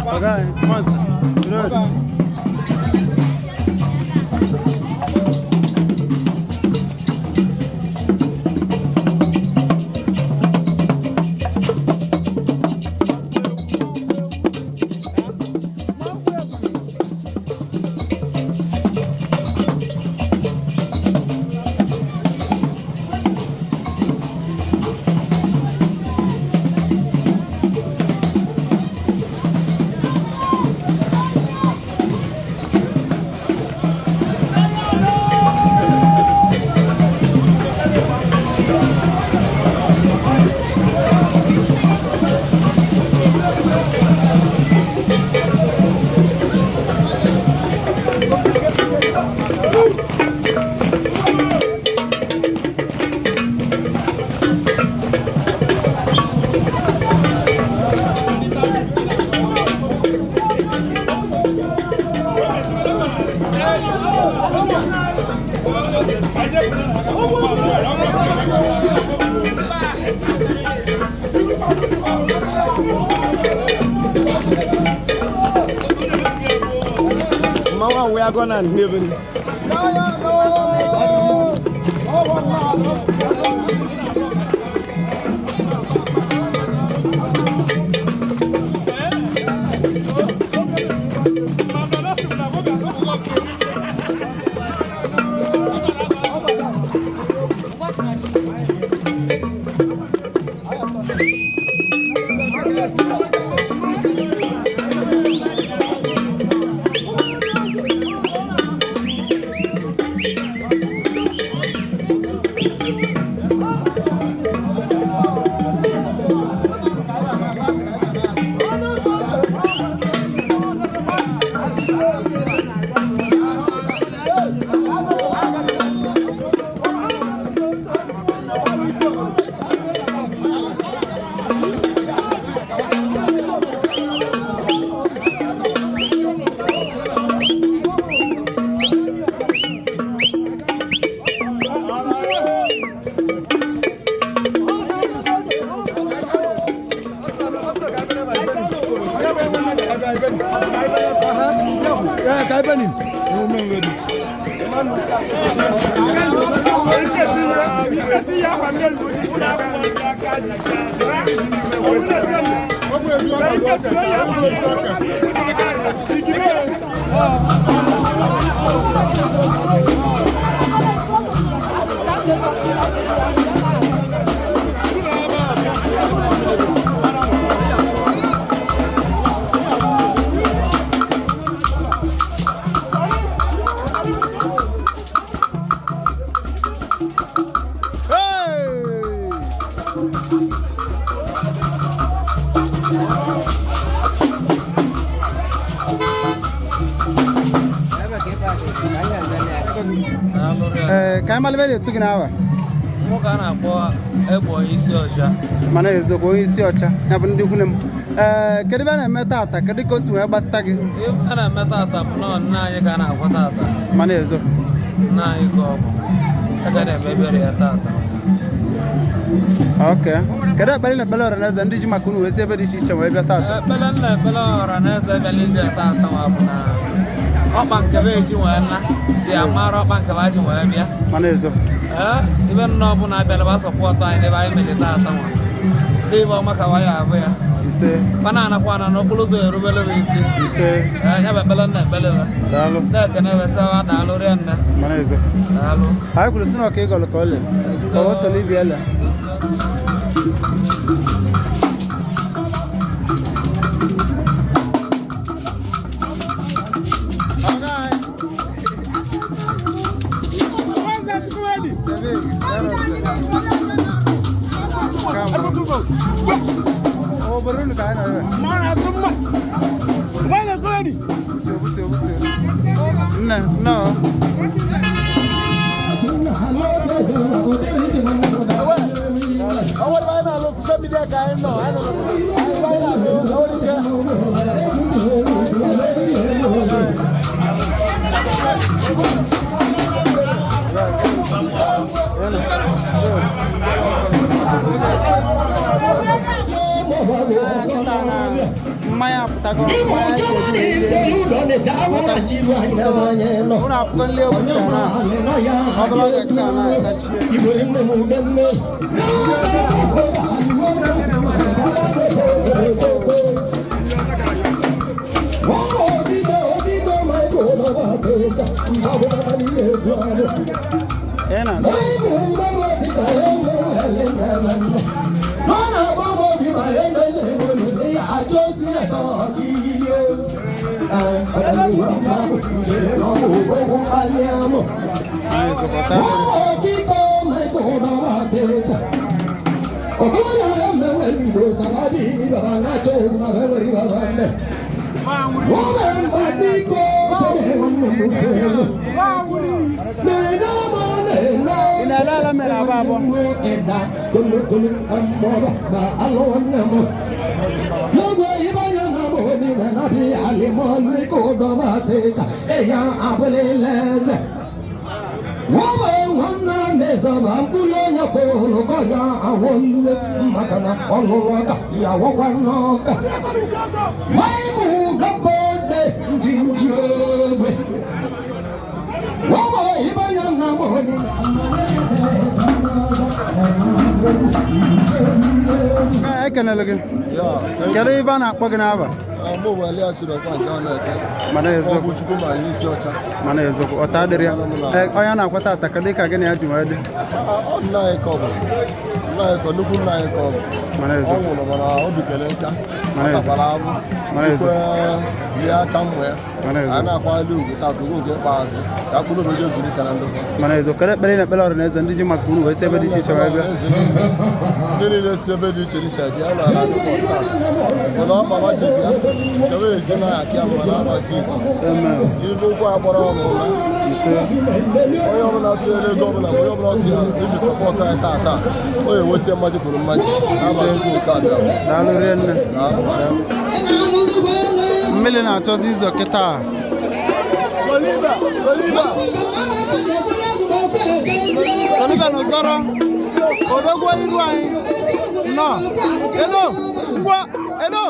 Okay, come on, sir. Good. Mama, we are gonna live in. Kamalveri tukinawa. Nwoke a na-akpọ egbe onye isi ọcha. Mana ezokwa onye isi ọcha ya bụ ndị ikwu m. Kedu ebe a na-eme tata? Kedu ka o si wee gbasịta gị? A na-eme tata bụ na nna anyị ka a na-agwa tata. Mana ezo. Nna anyị ka ọ bụ. Aka na-eme ebere ya tata. Okay. Kedu ekpere na ekpere ọranaeze ndị ji maka unu wee si ebe dị iche iche wee bịa tata? Ekpere nna ekpere ọranaeze bịara ije tata ma bụ na ọkpa nke be eji wee nna ya mara ọkpa nke ba ji wee bịa. Mana ezo. Ibe nna ọbụla abịara ba sọpọtụ anyị n'ebe anyị mere tata nwa. Ndị ibe ọma ka wa ya abụ ya. Ise. Mana anakwa na n'okporo ụzọ erubele bụ isi. Ise. Ya bụ ekpere nna ekpere ba. Daalụ. Na-ekene wesawa daalụ rie nne. Mana ezo. Daalụ. Anyị kwuru si na ọka ịgọlụ ka ọ lere. Ka o so n'ibi ele. No. mmanya apụtago ụlọ afụgo nle obodo ogologo ka na-agachie inalala mela babo ekenele gị kedu ibe a na-akpọ gị n'aba mana eziokwu mana eziokwu ọta adịrị ya onye na-akwata ataka dị ka gị na ya ji wee dị nnukwu nna anyị ka ọ bụ mana ọ eziokwu nwụrụ mana obi kere nka Mana eze. akabara abụ Mana eze. sikwe lie aka mmụ ya Mana eze. a na-akwali ugwu taa ugwu nke ikpeazụ ka mkpụrụ obodo zuru ike na ndokwa mana eziokwu ekpere na ekpere ọrụ na eze ndị ji maka unu wee si ebe dị iche iche wee bịa ndị niile si ebe dị iche iche bịa na ala dịkwa taa mana ọ kpaba ji bịa kewe eji na ya aka mma na aba Jizọs Amen. ibe ụkwụ akpọrọ ọmụma ise onye ọbụla tụnyere ego ọbụla onye ọbụla tinyere iji sọpọtụ anyị taa o eweta mmaji kwuru mmaji n'aba Chukwu nke abịa daalụ rie nne Daalụ. mmiri na-achọzi izo kịta Soliba n'ụzọrọ odogwu iru anyị nọ elo ngwa elo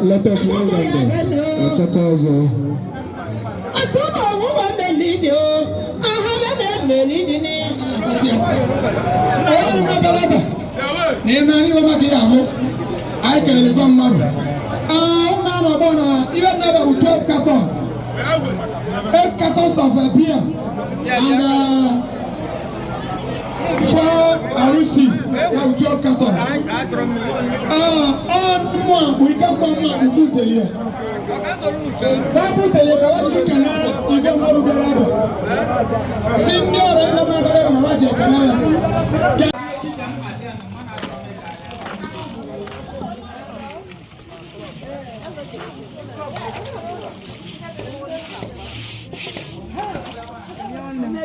Let us know cartons of beer and 4 Arusi, 12 cartons. We can come and put the year.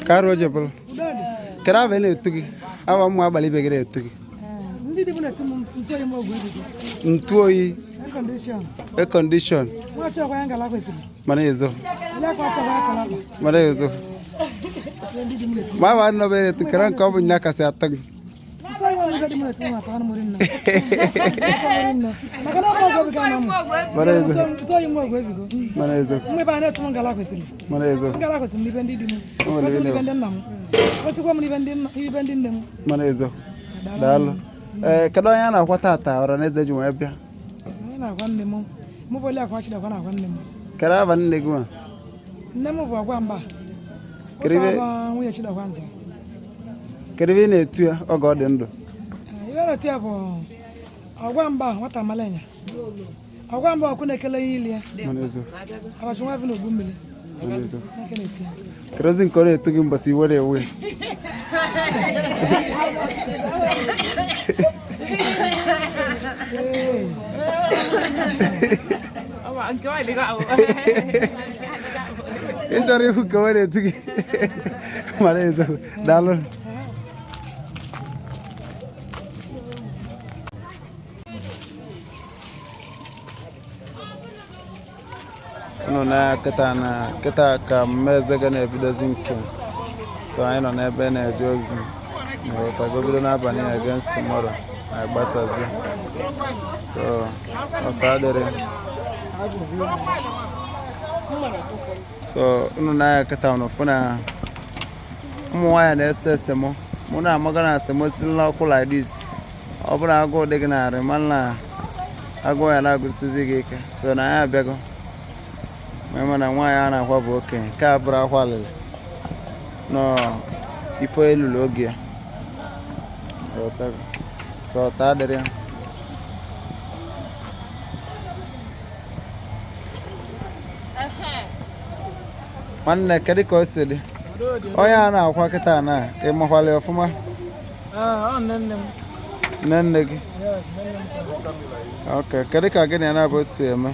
Karo jebol. Kera vele etugi. Awa mu abali begere etugi. Ndi di buna tumu ntoyi mo gudi. Ntoyi. A condition. Mwacho kwa yanga la kwesini. Mana yezo. La kwa cha kwa kala. Mana yezo. Ma wa no bere tu kran ko bunya ka sa tag. Ntoyi mo gudi mo tumu ta na murinna. Magana ko go bigana mo. Mana yezo. Ntoyi mo go bigo. Mana yezo. Mwe ba na tumu ngala kwesini. Mana yezo. Ngala kwesini libendi dimu. Kwesini libendi namu. Kwesini kwa libendi ndemu. Mana yezo. Dalo. Kado yana kwa tata ora neze ju ebia. Na kwa ndemu. Mo bole akwa chida kwa na kwa ndemu. Kara ban neguma. Ndemu bo kwa mba. Keribe Nwe chida kwa nje. keribe na etu ya ogo dị ndụ. Ibe tia bo. Ogwa mba nwata malenya. Ogwa mba okwu na-ekele ile ya. Mana ezo. Abachunwa bi n'ogbu mmiri. Mana ezo. Nekele tia. Kerozi nkore etu gị mbọsị were ewe. Ishari huko wale tuki. Marezo dalo. Na kita ka meze gana video zinke. So I know na ebe na ejozi. Na utagobido na abani against tomorrow. I basazi. So otadere. So na kata unafuna mwaya na SSMO. Muna magana semo sinla ko like this. Obuna ago de gna remanla ago ya na gusizigeke. So na ya bego. Mama na mwaya na kwa boke. Ka bra kwalele. No ifo elulu ogia. So otadere. Manne kedi ko sidi. Oya na akwa kita na ke mo kwale ofuma. Nenne gi. Okay, kedi ka gini na bo se me.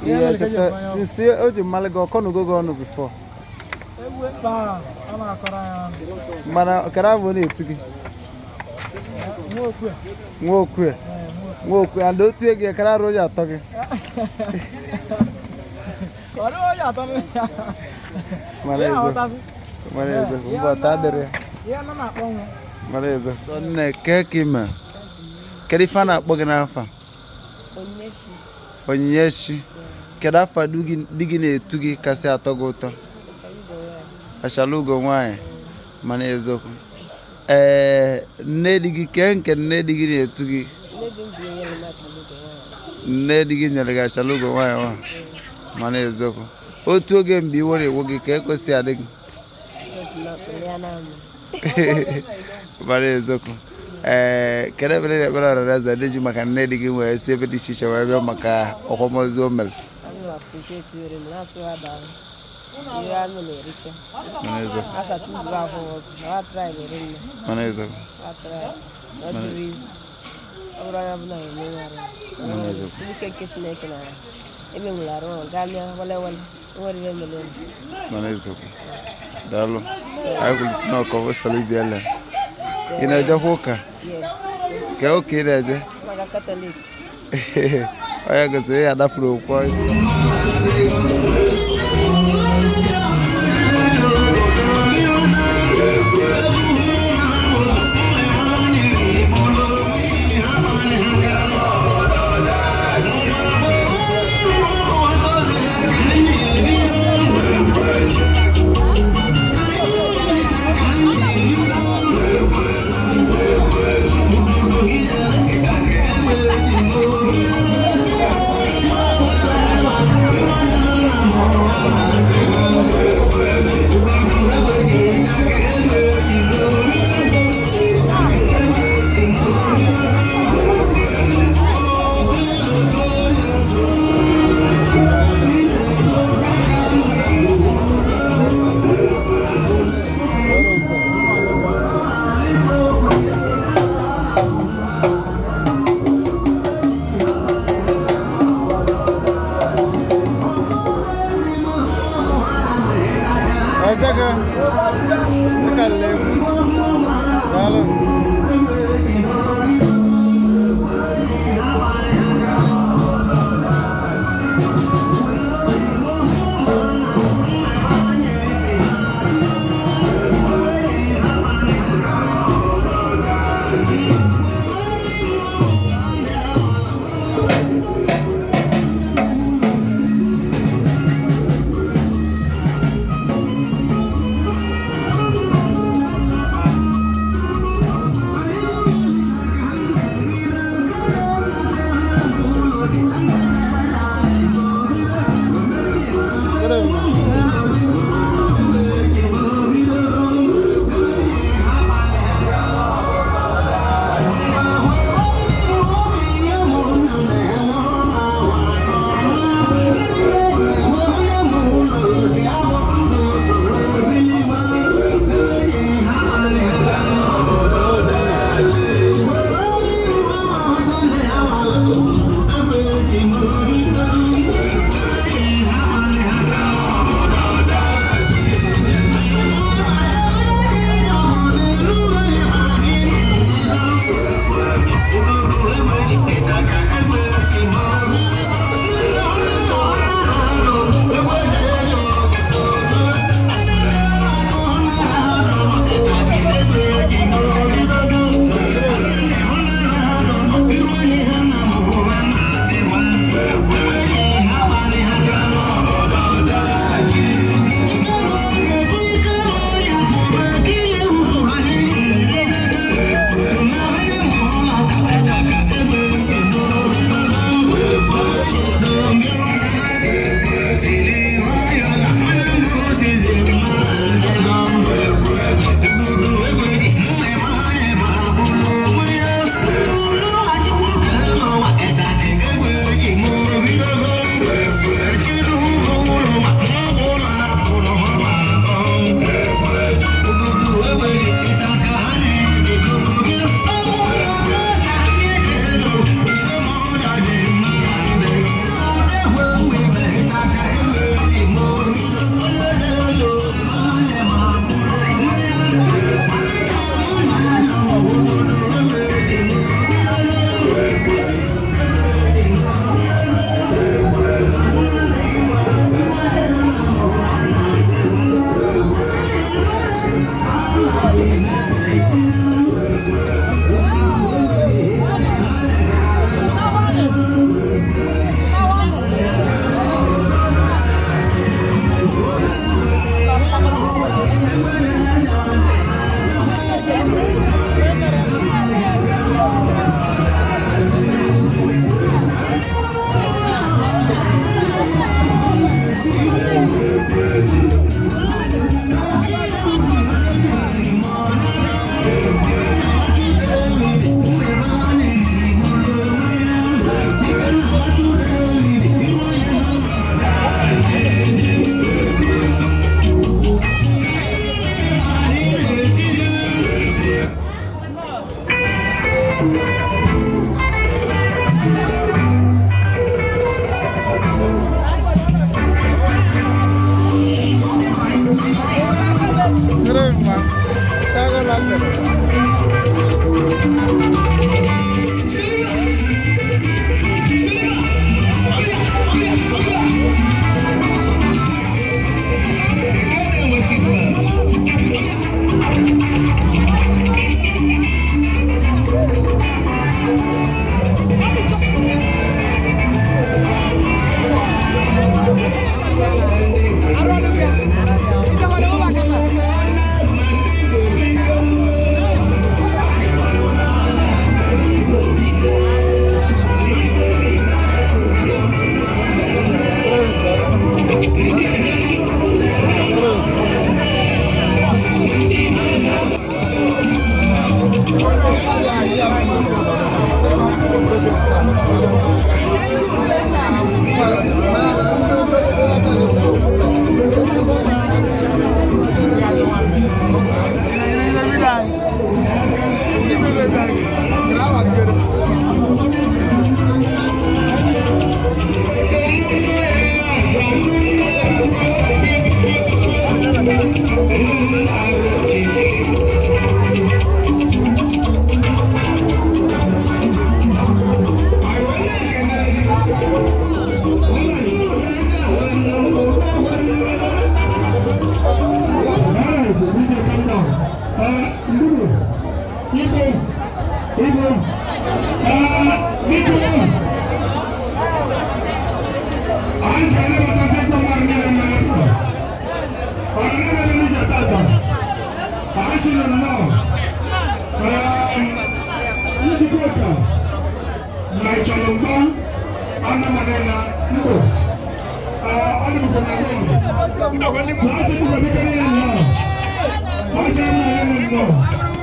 Yeah, since you malaga kono go no before. Mana karawo ni etugi. Nwoku and otu ege kararo ya togi. Manezo, mbota dere. Manezo. So ne kekima. Kerifana akpọgị n'afa. Onyeshi. Kedu afa digi na-etu gị kasị atọ gị ụtọ? Ashalugo nwanyị. Mana eziokwu. Nne di gị ke nke nne di gị na-etu gị? Nne di gị nyere gị ashalugo nwanyị wa. Mana eziokwu. Otu oge mgbe iwe na-ewu gị ka ekwesị adị gị? Mana eziokwu. Kere bere de bere raza de ji maka nne di gị wee si ebe dị iche iche wee bịa maka ọkwamozu o mere. Dalo, I will smoke over Salibiela. In a Jahoka. Que é o que é, Jé? Olha que você é da Flu, pois.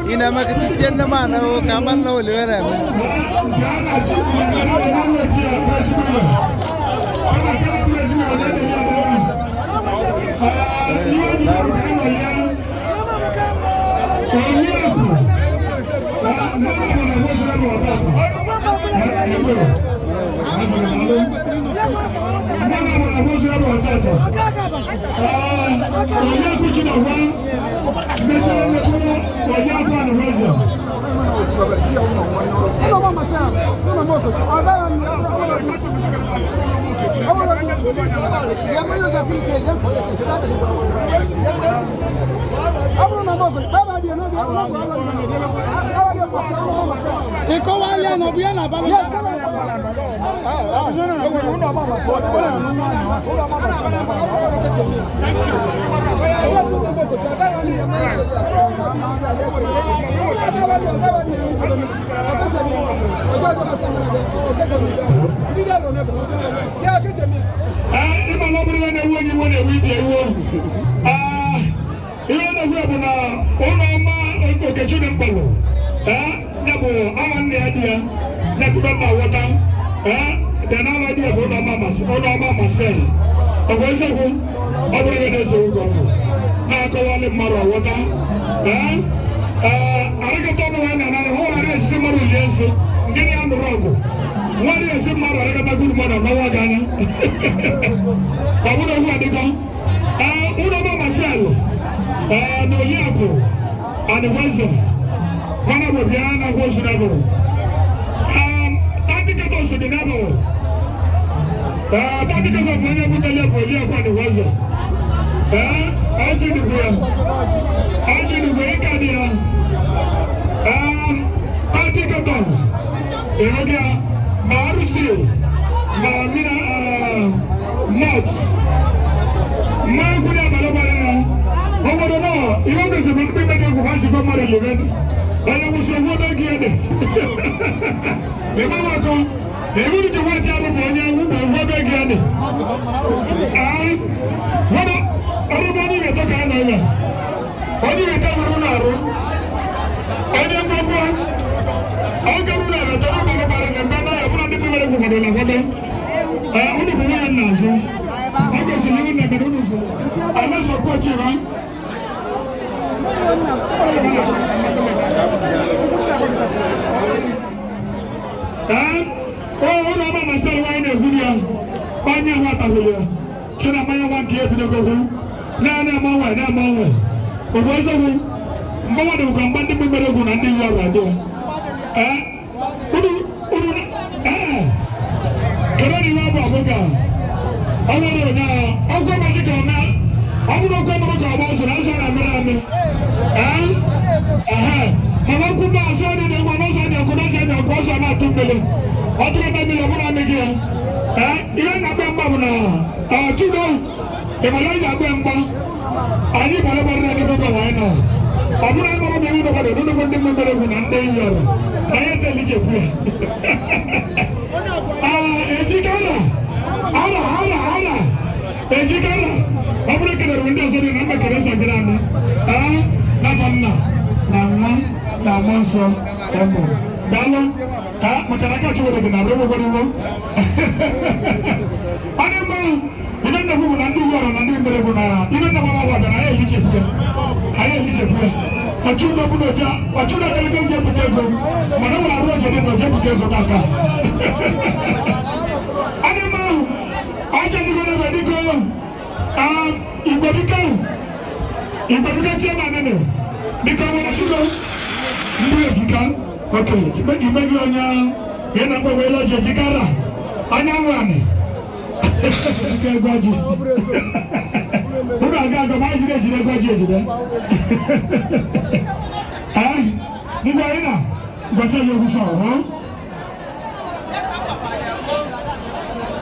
Ina makatitiyan naman o kaman na uli wala mo.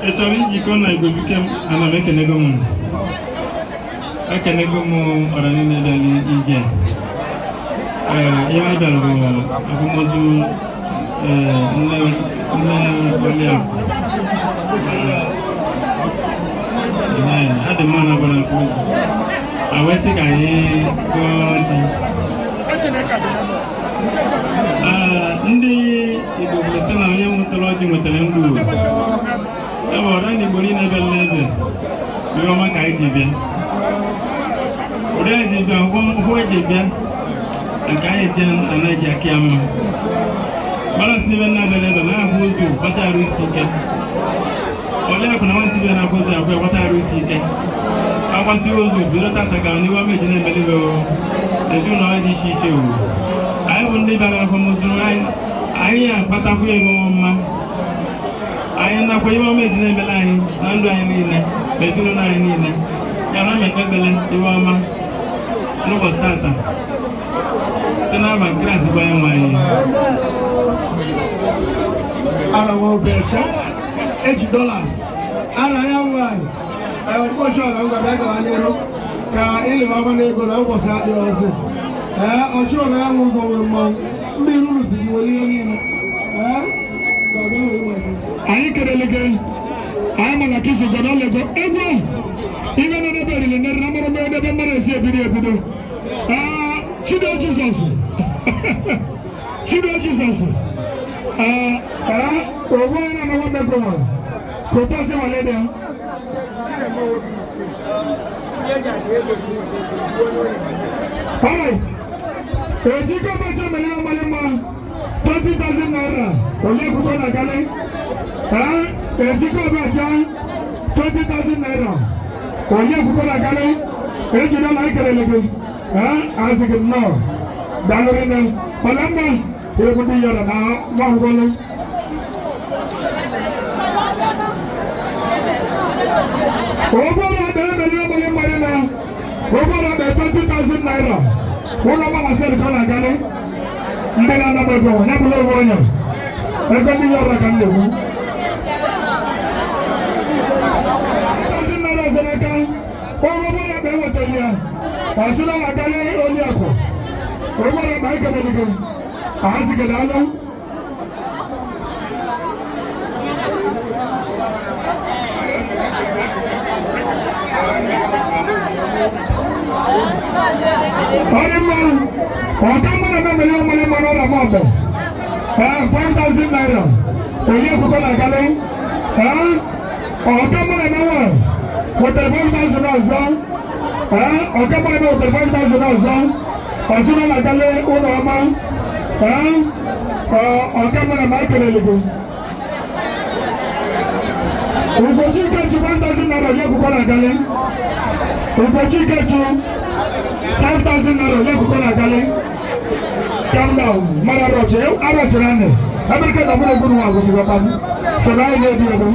Echọrọ ijikọ na Igbobuike ana m ekenego m ọra niile bịara ije ihe anyị bịara bụ akwamozu nne Oliakụ adị mma na gwara nkwu awesị ka anyị gụọ dị ndị Igbo bụlete na onye nwetara ọjị nwetara ndụ ebe ọra na Igbo niile bịara n'eze ihe ọma ka anyị ji bịa ụdị anyị ji bịa hụ eji bịa nke anyị je anaghị aka ya mma balasị n'ebe na-abịara ebe na-ahụ ụzọ gbata arụ isi ike Oliakụ na nwantị bịa na-ahụ ụzọ abụọ gbata arụ isi ike agbasi ụzọ bido tata ka n'iwe ọma eji na-emelibe ezinụlọ dị iche iche uru anyị bụ ndị bịara akwamozu anyị akpatakwu ebe ọma anyị nakwa iwe ọma eji na-emele anyị na ndụ anyị niile ma ezinụlọ anyị niile ya na mekpebele iwe ọma n'ụbọchị tata site n'aba Kraịst bụ anyị nwe anyị Arawobecha eji dollars ara ya nwanyị ụbọchị ọla ngwabịa gara n'ihu ka ịlịwa ọma n'ego na ụbọchị adịghị ọzọ ọchị ọla ya nwe ụzọ nwere mmanwụ ndị ruru si gị were ihe niile anyị kelele gị anyị mana ka isi godo lego egwu ihe nọ n'ebe eriri nere na mụrụ mmiri ebe mmadụ esi ebido Chido Jizọs ogwe onye na-anọwa mmekọ nwere protesi walede ya alright ejiko mecha mere ya mmalị mma 20,000 naira onye kwụkwọ na gali ejiko mecha 20,000 naira onye kwụkwọ na gali ejide na ikelele gị asị gị nnọọ dalụrị nne mana mma egwu ndị yọrọ na nwahụgolu ụgbọrọ adịrị mere ọmụlị mmadụ na ụgbọrọ adịrị 20,000 naira ụlọ mama sịrị ka ọ na-agalị ndị na-anaba ego ya bụrụ onwe onye ego ndị yọrọ ka m na-egwu 20,000 naira ọzọ n'aka ụgbọrọ adịrị enwetaghị ya ọsịna na-agalị Oliakụ ụgbọrọ ma ekelere gị ahazị gị n'alụ onye mma ọka mmadụ na mmiri ọmụlị mmanụ ụlọ mọbụ 5,000 naira onye ekwukọ na agalị ọka mmadụ na nwa wetara 5,000 ọzọ ọka mmadụ na wetara 5,000 ọzọ ọsịna na agalị ụlọ ọma ọka mmadụ ma ekelele gị Ugochi Ikechu 1,000 naira onye ekwukọ na agalị Ugochi Ikechu 5,000 naira onye ekwukọ na agalị calm down mara arọchiri anyị ebe ike na ọbụla egwu nwa agwụsịrị ọkpa soro anyị na-ebi egwu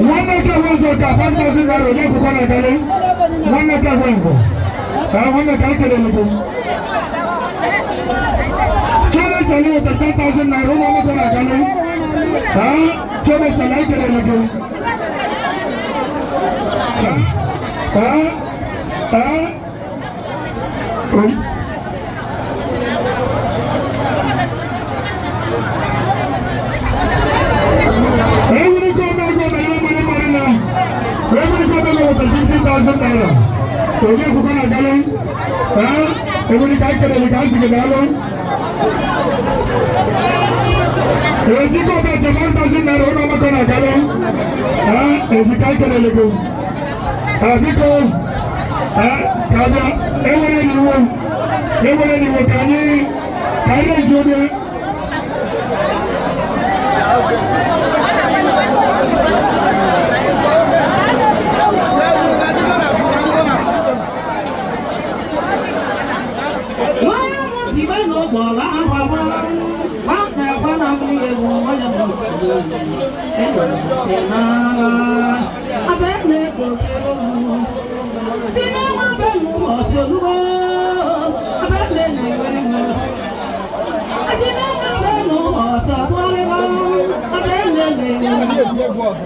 nwanne ike hụ ụzọ ka 5,000 naira onye ekwukọ na agalị nwanne ike hụ ngwụ nwanne ka ekelele gị Chole Chale with the 10,000 naira ụmụ ọmụkọ na agalị Chole Chale ekelele gị Every government go to money now. Every government go to 50,000 naira. So you go na galo. Every guy can the guys get galo. Every go to 1,000 naira no ma na galo. Every guy can the go. Because kada every you can you I Thank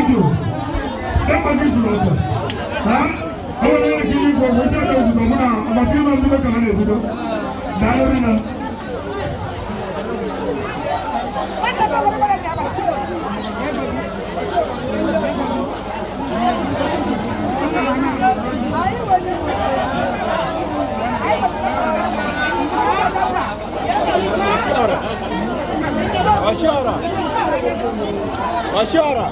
you. Ashara.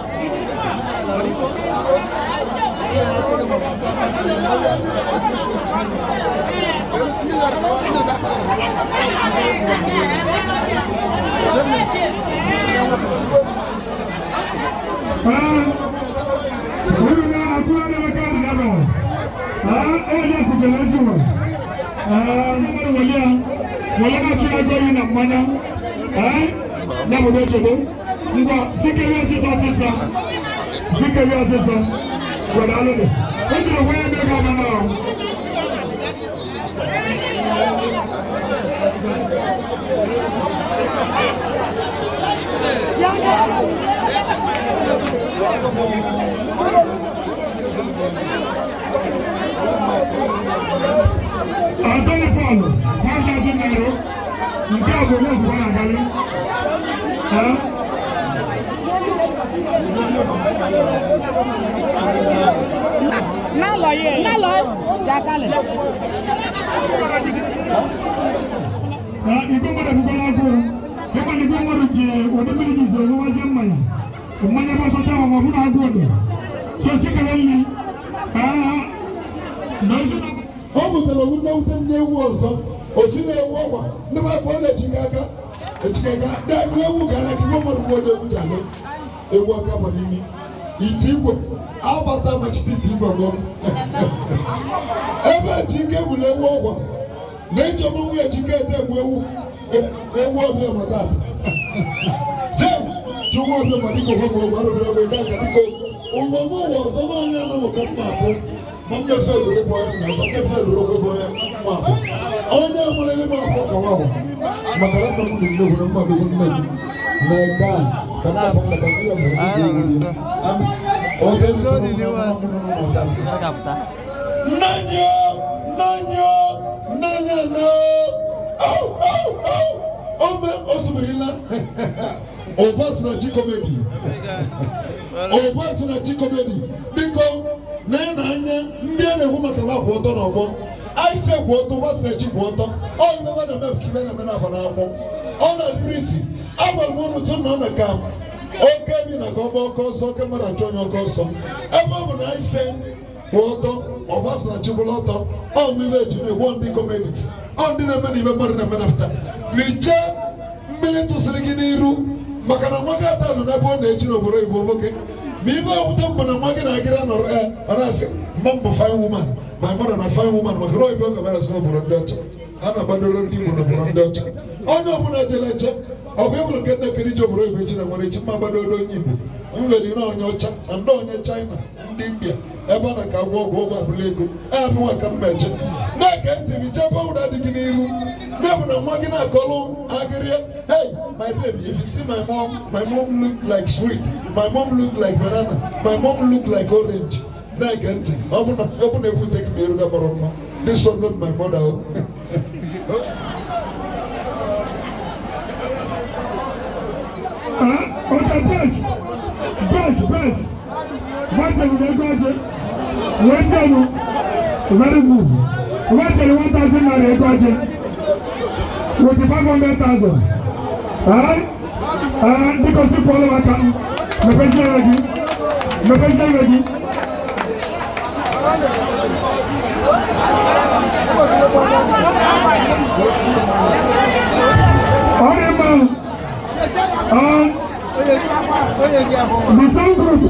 ite igwe agbata machite ite igwe bụ ebe chike gburu ewu ọgwa na-eji ọmụmụ ya chike ete egbu ewu ọbịa matata jem chụwa ọbịa ma dịka ogwe ogwe arụbịa ogwe ga aka dịka ụwa m ụwa ọzọ n'anya na ụka mma abụ ma mmefe lụrụ bụ onye na ma mmefe lụrụ ogwe bụ onye mma abụ onye amarịrị m abụ ka nwa maka na nna m dị nne gwere mma bụ nne gị mee ka ka na-abụ maka ndị ya bụ oge Nanya no. Ome osumirila. Ovas na chikomedi. Ovas na chikomedi. Biko na anya ndị a na-egwu maka ma kwụ ọtọ n'ọgbọ. Aise kwụ ọtọ vas na chi kwụ ọtọ. Ọ ime ma na mep kibe na mena bana akwọ. Ọ na risi. Agwara m unu so nọ na ka oke bi na ka ọ bụ ọkọ ọsọ oke mmadụ achọ onye ọkọ ọsọ. Ebe ọ bụ na aise kwụ ọvas na chibụla ọtọ ọ mmiri eji na-egwu ndị kọmedis ọ ndị na-eme na ibe mmadụ na-eme na pụta miche mmiri tụsịrị gị n'iru maka na nwa gị ata nọ n'ebe ọ na-echi n'obodo Igbo nwoke ma ibe ọpụta mgbe na nwa gị na-agịra nọrọ ọ na-asị mma mbụ fine woman ma mmadụ na fine woman maka na oyibo ga-abara sị n'obodo ndị ọcha a na-agbadoro ndị Igbo n'obodo ndị ọcha onye ọbụla jere eche ọ bụ ebụrụ nke nne kere iji obodo Igbo echi na nwere echi mma gbadoro onye Igbo nwere ire onye ọcha na ndị onye China ndị India ebe a na-ka agwọ ọgwụ ọgwụ abụla ego amụnwa ka mmeje na-eke ntị m chebe ụda dị gị n'iru na-ebu na nwa gị na-akọlụ agịrịa hey my baby if you see my mom look like sweet my mom look like banana my mom look like orange na-eke ntị ọ bụ na ekwute gị ma eru ga gbara mma this one not my mother best One day we go to one day very good. One day 1,000 naira go to with 500,000. Alright? Because you follow what I'm ready. The same group.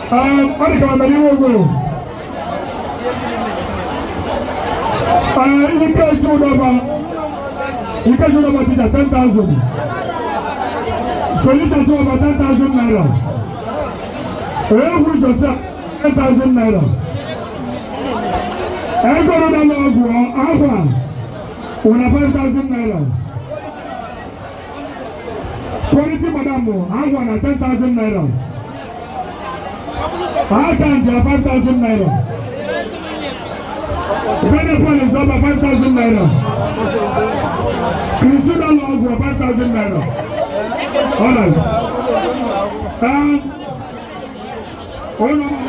What can I do? You can do about 10,000. Solution to about 10,000 naira. Every yourself 10,000 naira. Every other one 5,000 naira. Quality madam, I want 10,000 naira. I can't get 5,000 naira. Benefit is over 5,000 naira. Consider log 5,000 naira. Alright. Hold on.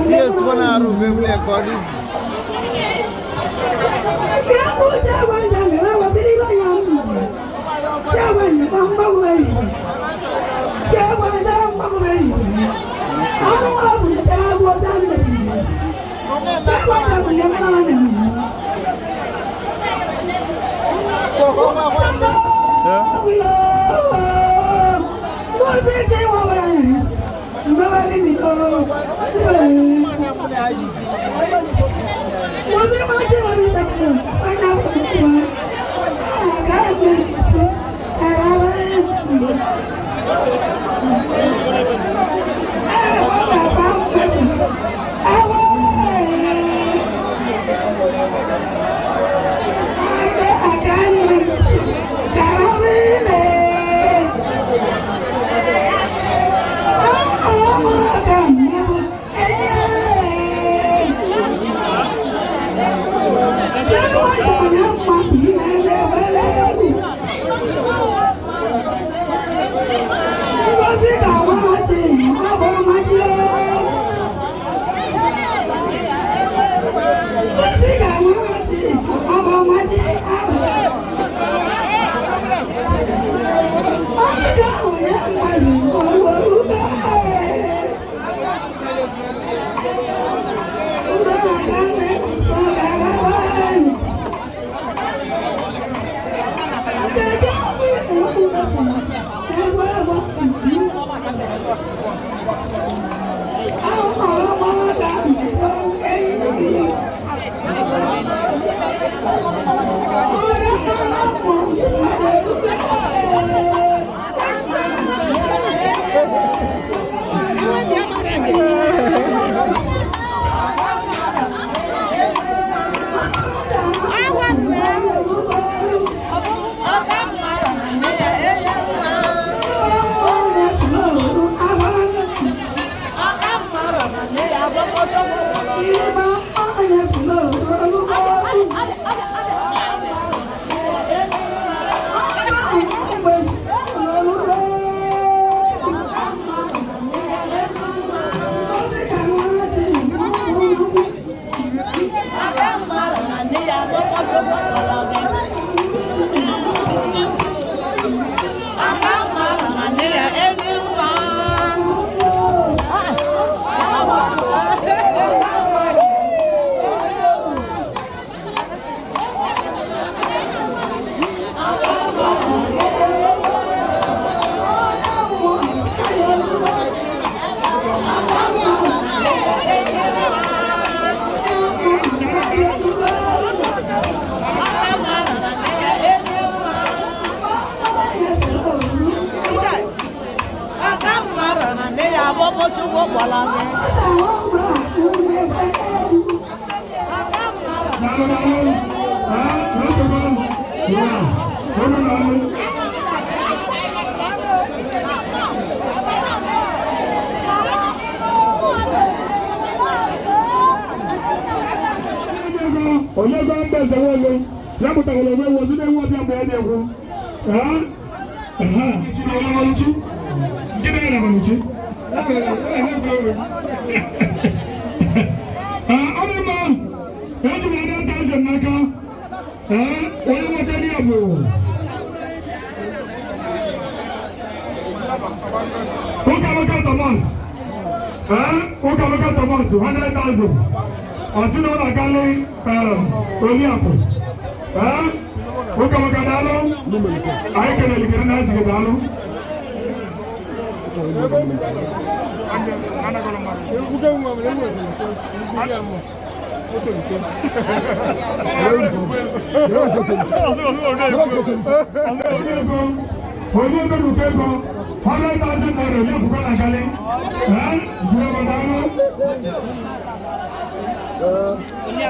Yes, one hour of every according.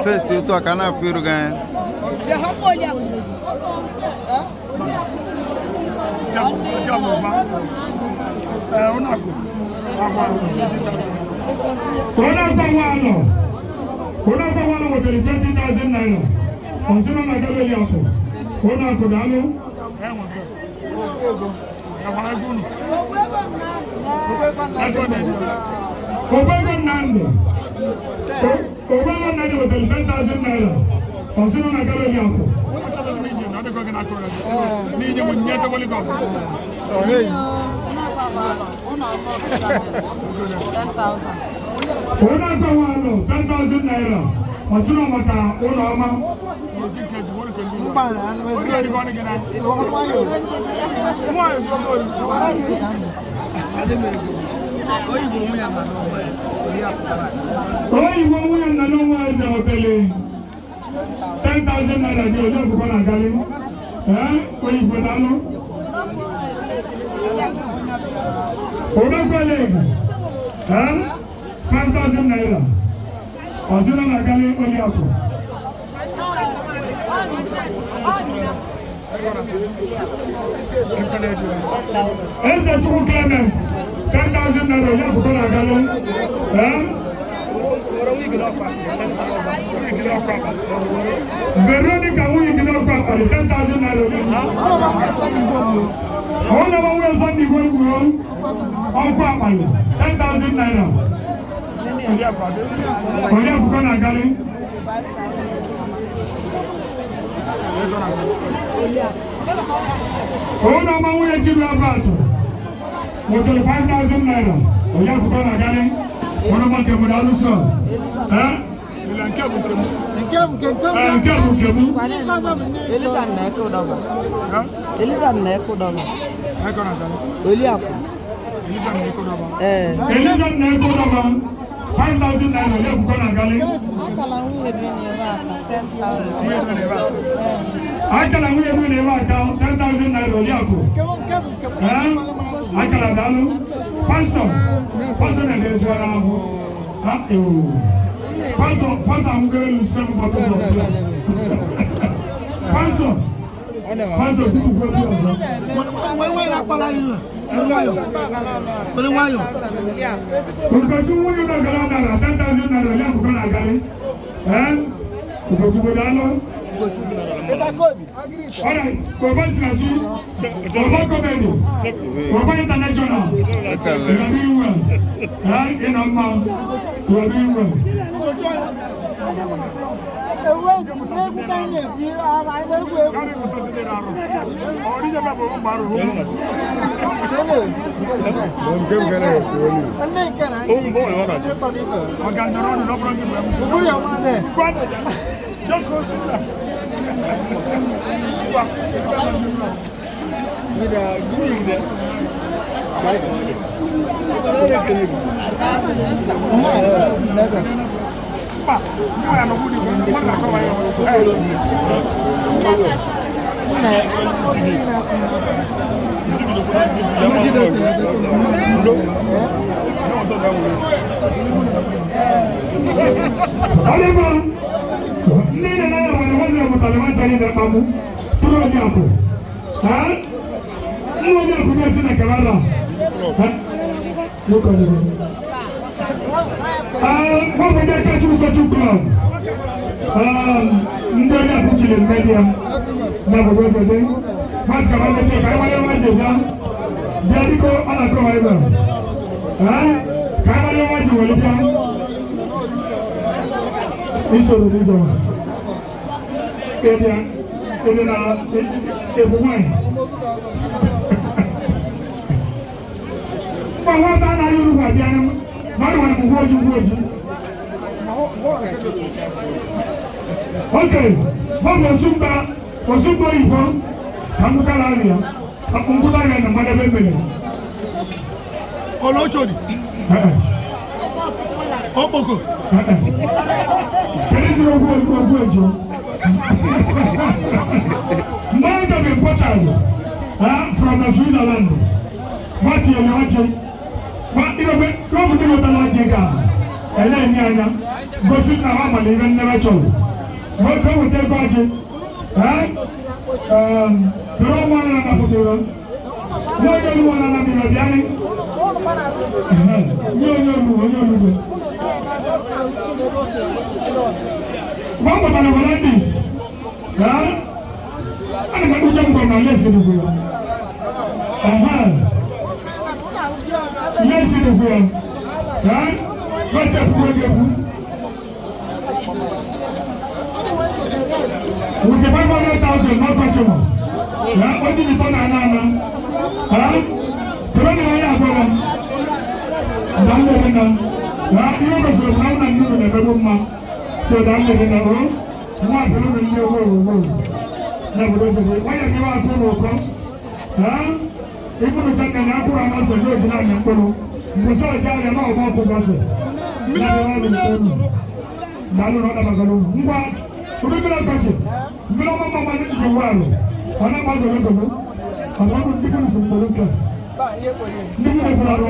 Fez eu tô a cana firo ganha. Obama Nadi with 10,000 naira. Consider na galo yako. Nije mnyata wali kwa. Oh hey. 10,000. Ona kwa wano 10,000 naira. Consider mata ona ama. Mbana anwe ndi kone kina. Mwayo sio. Oyinbo nwunye nna n'ọnwa eze hotelu 10,000 naira dị ọjọọ bụkwa na gali. Oyinbo daalụ. Omekwele ego 5,000 naira. Ọsịna na gali onye akụ. Eze Chukwu Clemens 10,000 naira onye akụkọ na gali. Veronica nwunye gị n'ọkwa akpali 10,000 naira onye. Onye ọma nwunye Sunday Igwe kwuru ọkwa akpali 10,000 naira. Onye akụkọ na gali. Onye ọma nwunye Chibu Abatụ nwetara 5,000 naira. Onye akụkọ na gali. Onye ọma nke mụrụ alụsọ. Nke bụ Eliza na-eke ụdọba. Eliza na-eke ụdọba. Oliakụ. Eliza na-eke ụdọba. 5,000 naira onye akụkọ na gali. Akala nwunye bi na-ewe aka 10,000 naira onye akụ. Akala daalụ. Pastọ na-emeziwara ahụ. Pastor, I'm going to send bottles of blood. Pastor, good to go. When I call you, we got you when you don't get on 10,000 naira. You go na gali. We go to Godalo. All right, Baba Sinachi, Baba Komendo, Baba International. You are doing well. In our mouth, you are doing well. Okay, Wasumba Ibo, Hamukalaria, Apunguta and Madame Olochodi. Opoko. Mind of a portal from Switzerland. What you watching? What you go to the Lajiga? And then Yana, go sit down and even never told. What come with their budget? Throw one on a potato. What do you want to be a Yanni? No. What about a Valenti? I'm going to jump on my lesson. Yes, it is well. What's that for you? With the 500,000, not much more. What did you put on Anna? Run away, Abraham. Down the window. You was around and moving a bedroom. So down the window. What the room in your world? Never went away. Why have you asked for? People who take an apple and ask the Lord to have Musa jaya na ọba ọkụ gasị. Dalu na ọdaba galo. Ngwa, obi mmiri ọkọchị. Mmiri ọma mma ndị ji ụwa alụ. Ọ na-agba galo galo. Ọ na-agba ndị kwuru kwuru kwuru nke. Ndị kwuru kwuru arụ.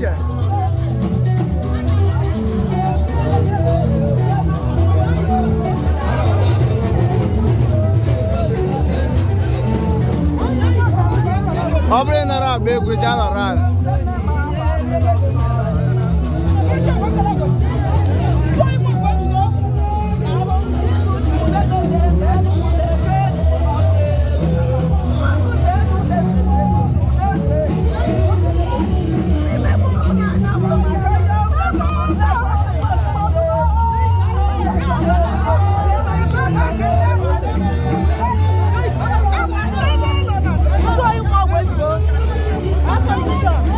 ije. Ọ bụrụ na nara agba egwu ji anọrọ ala. Go.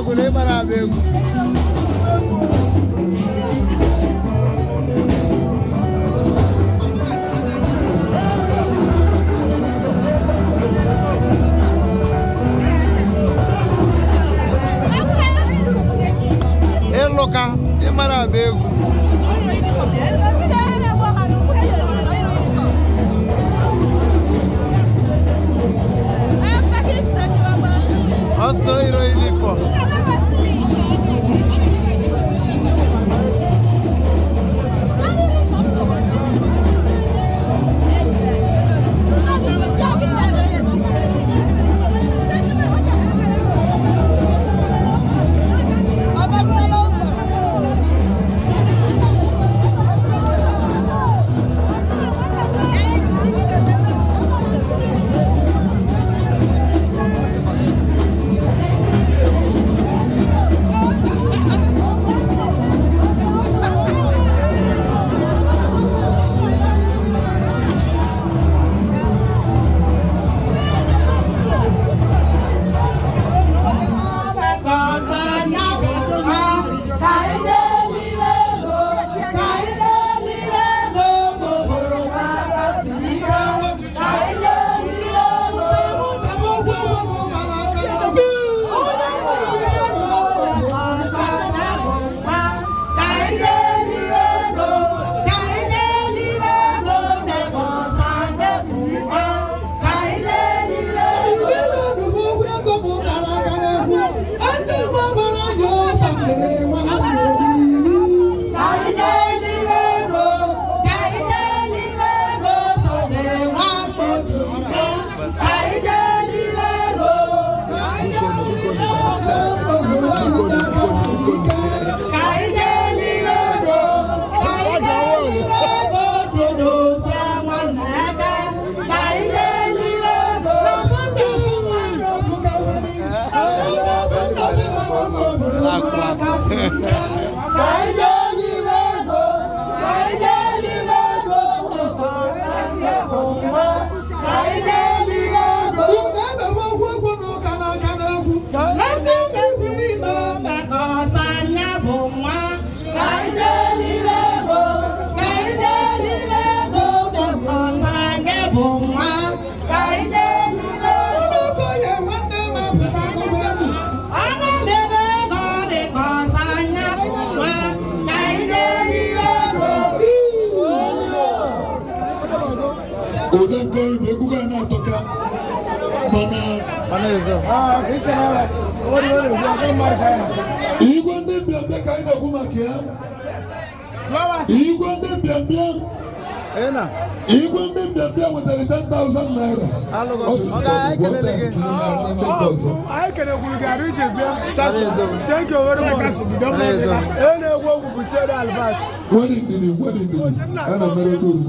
egwu na ịmara abụ egwu. Ịlụka ịmara abụ egwu. Hasta hero uniform. Igwe ndị mbịambịa ka anyị na-ekwu maka ya. Igwe ndị mbịambịa. Igwe ndị mbịambịa nwetara 10,000 naira. I can have a thank you very much. What is the I'm a very good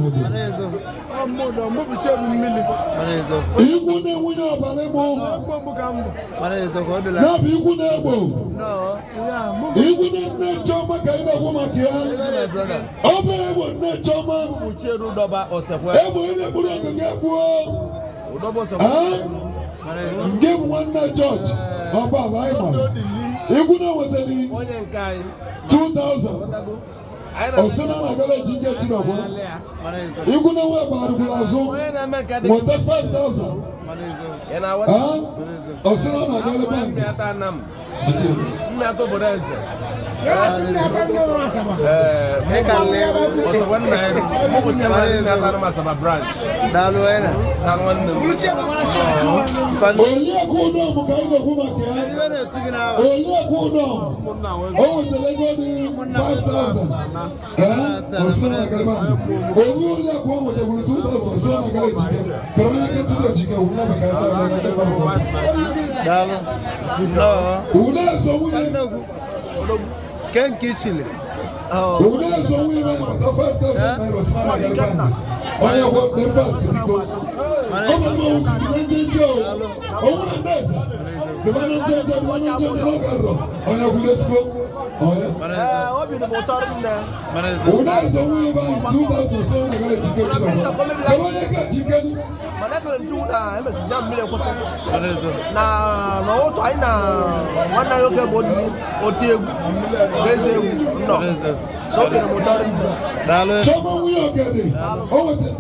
give one judge above Iman. If we know what they need 2,000. Osuna na gala jinja china kwa. If we know where Barugulazo, what 5,000. Osuna na gala bank. Ken Kishile. Oh, that's what we went with the 5,000 naira. Oh, yeah, what the first? Oh, the man in charge of 100 Oh, yeah, let's go. obi dị m ụtọ nne. Ụda azọ nwunye ba 2007 gara jikeni. Mana ekele ntu na emesi ya mmiri kwụsị. Na n'otu anyị na nwanne anyị nwoke bụ oti egwu eze egwu nọ. So obi dị m ụtọ nne. Chọma nwunye ogede. O weta.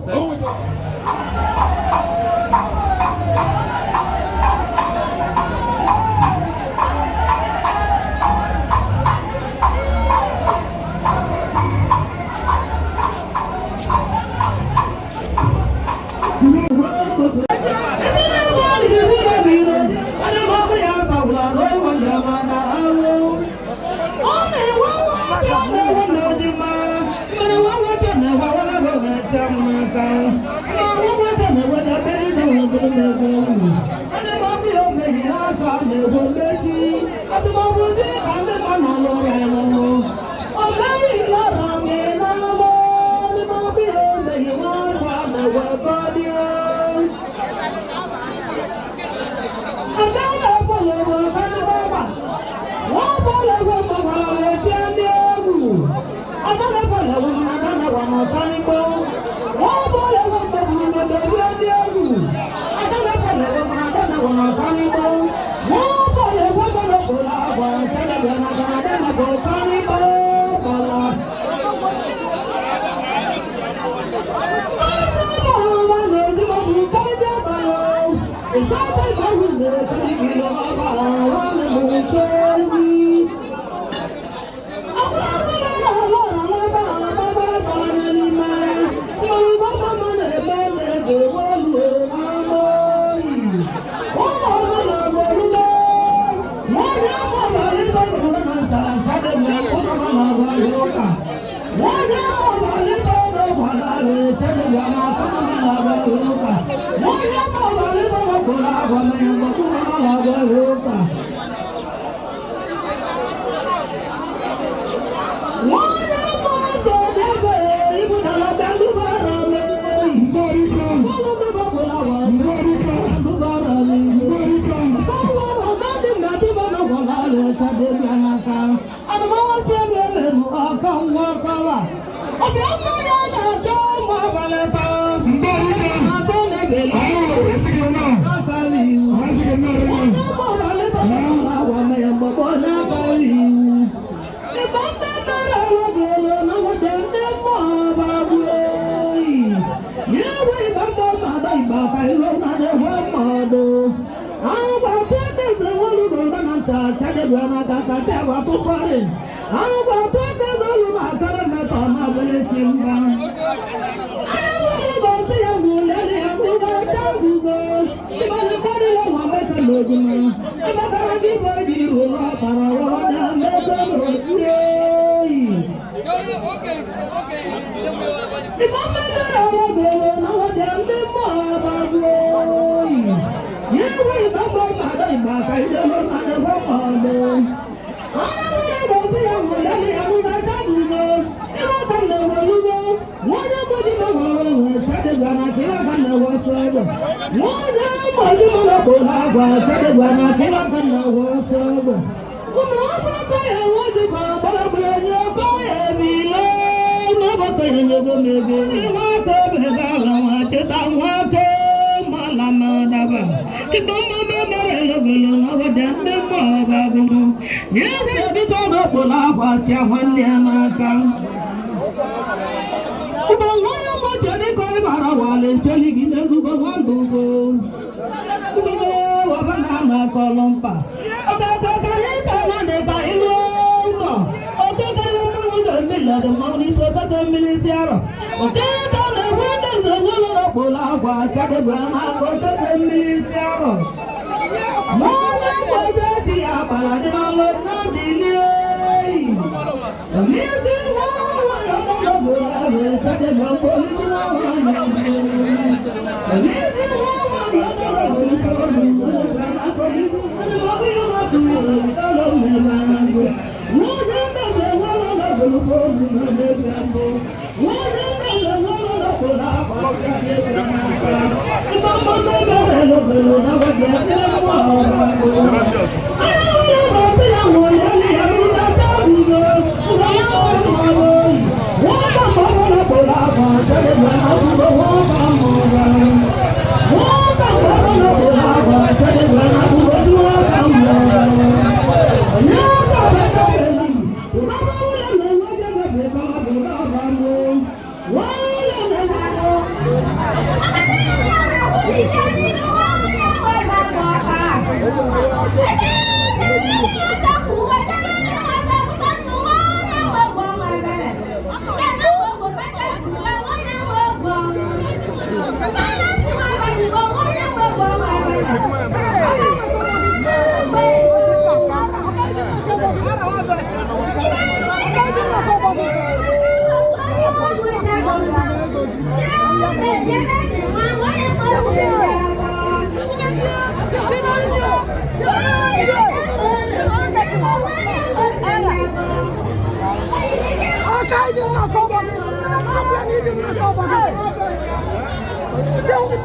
Gracias. Thank you.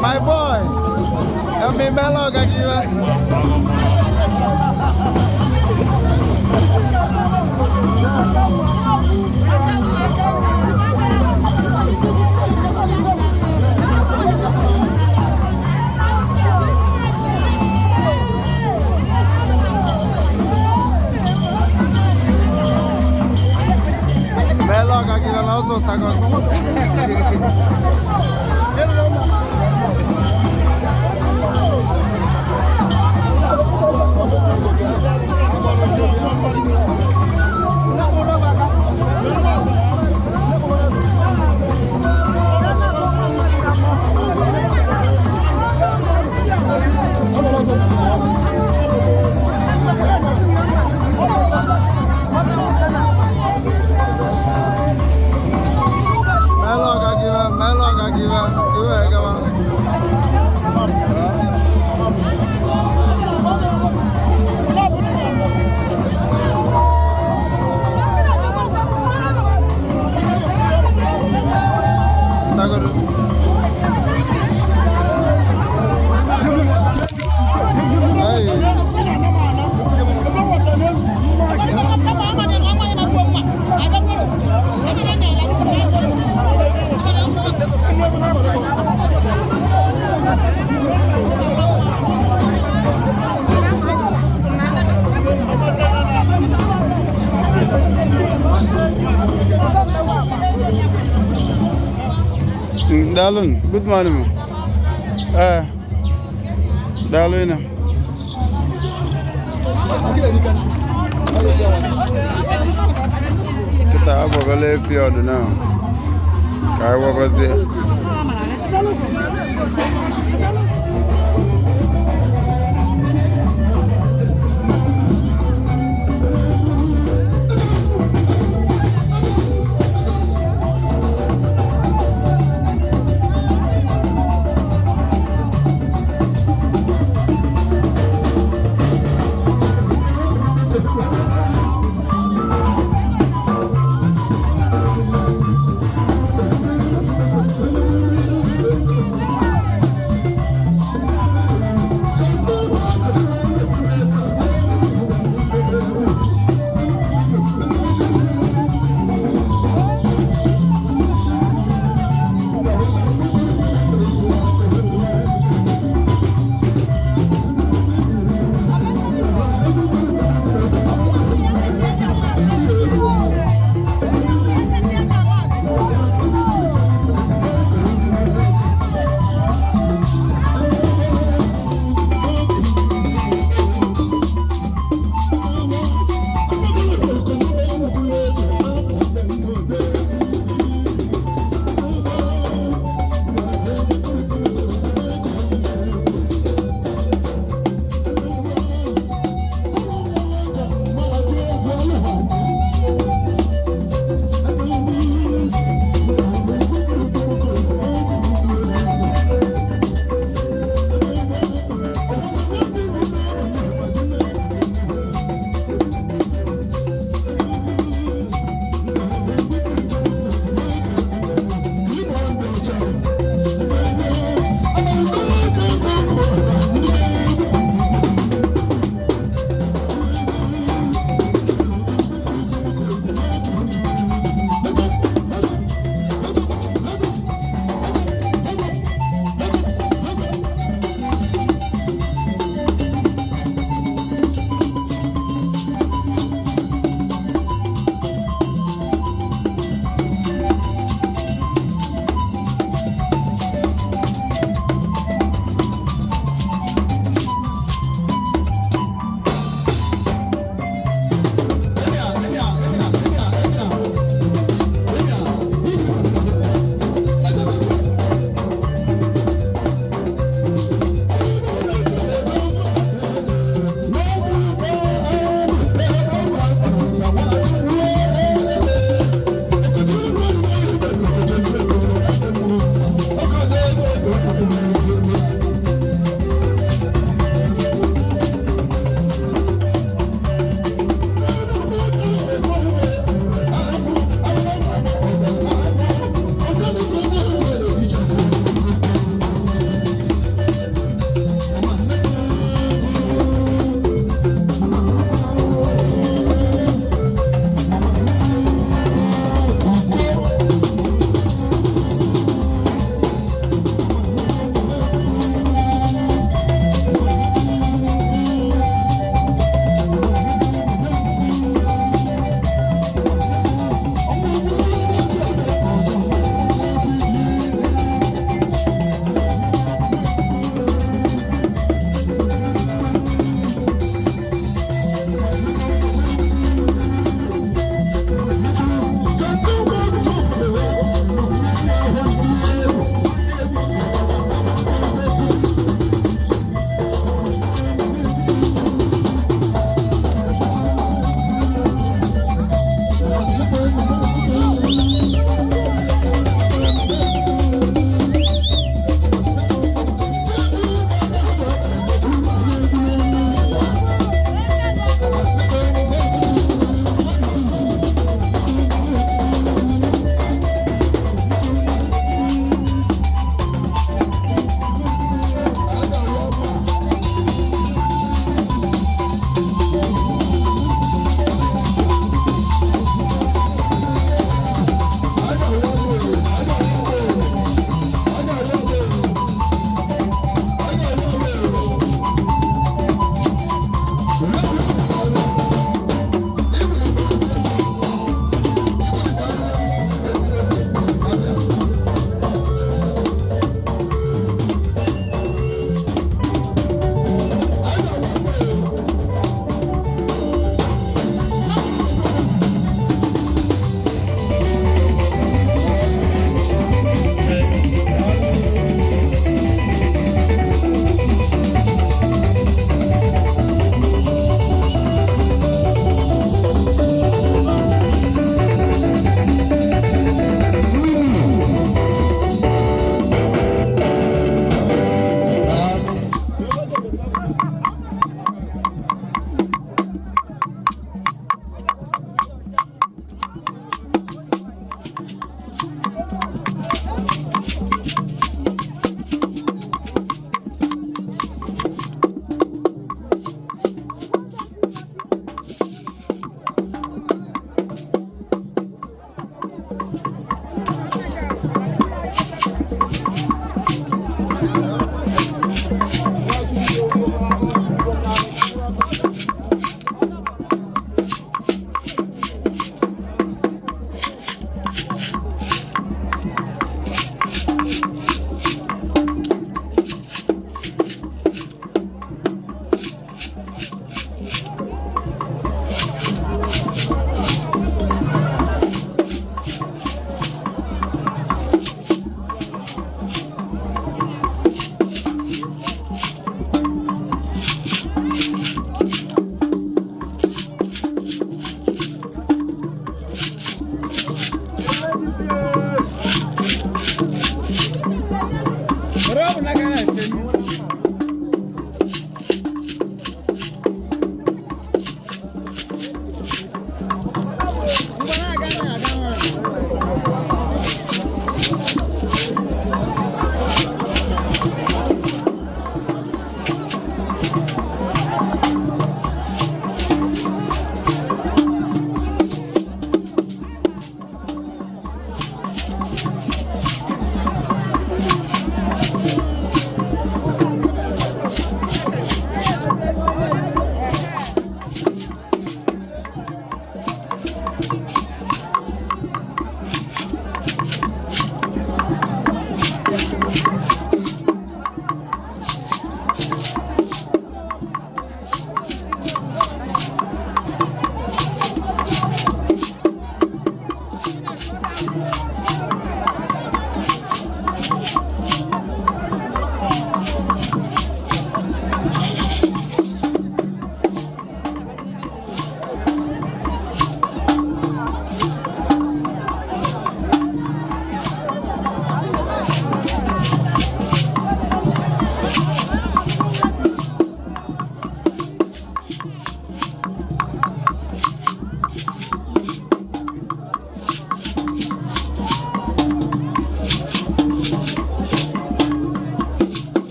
My boy. Eu me logo aqui, logo aqui, vai lá soltar agora. Dalun, good morning. Dalun. Kita apa kalau fiord na? Kaya apa sih?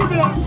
Thank you.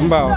Mbao.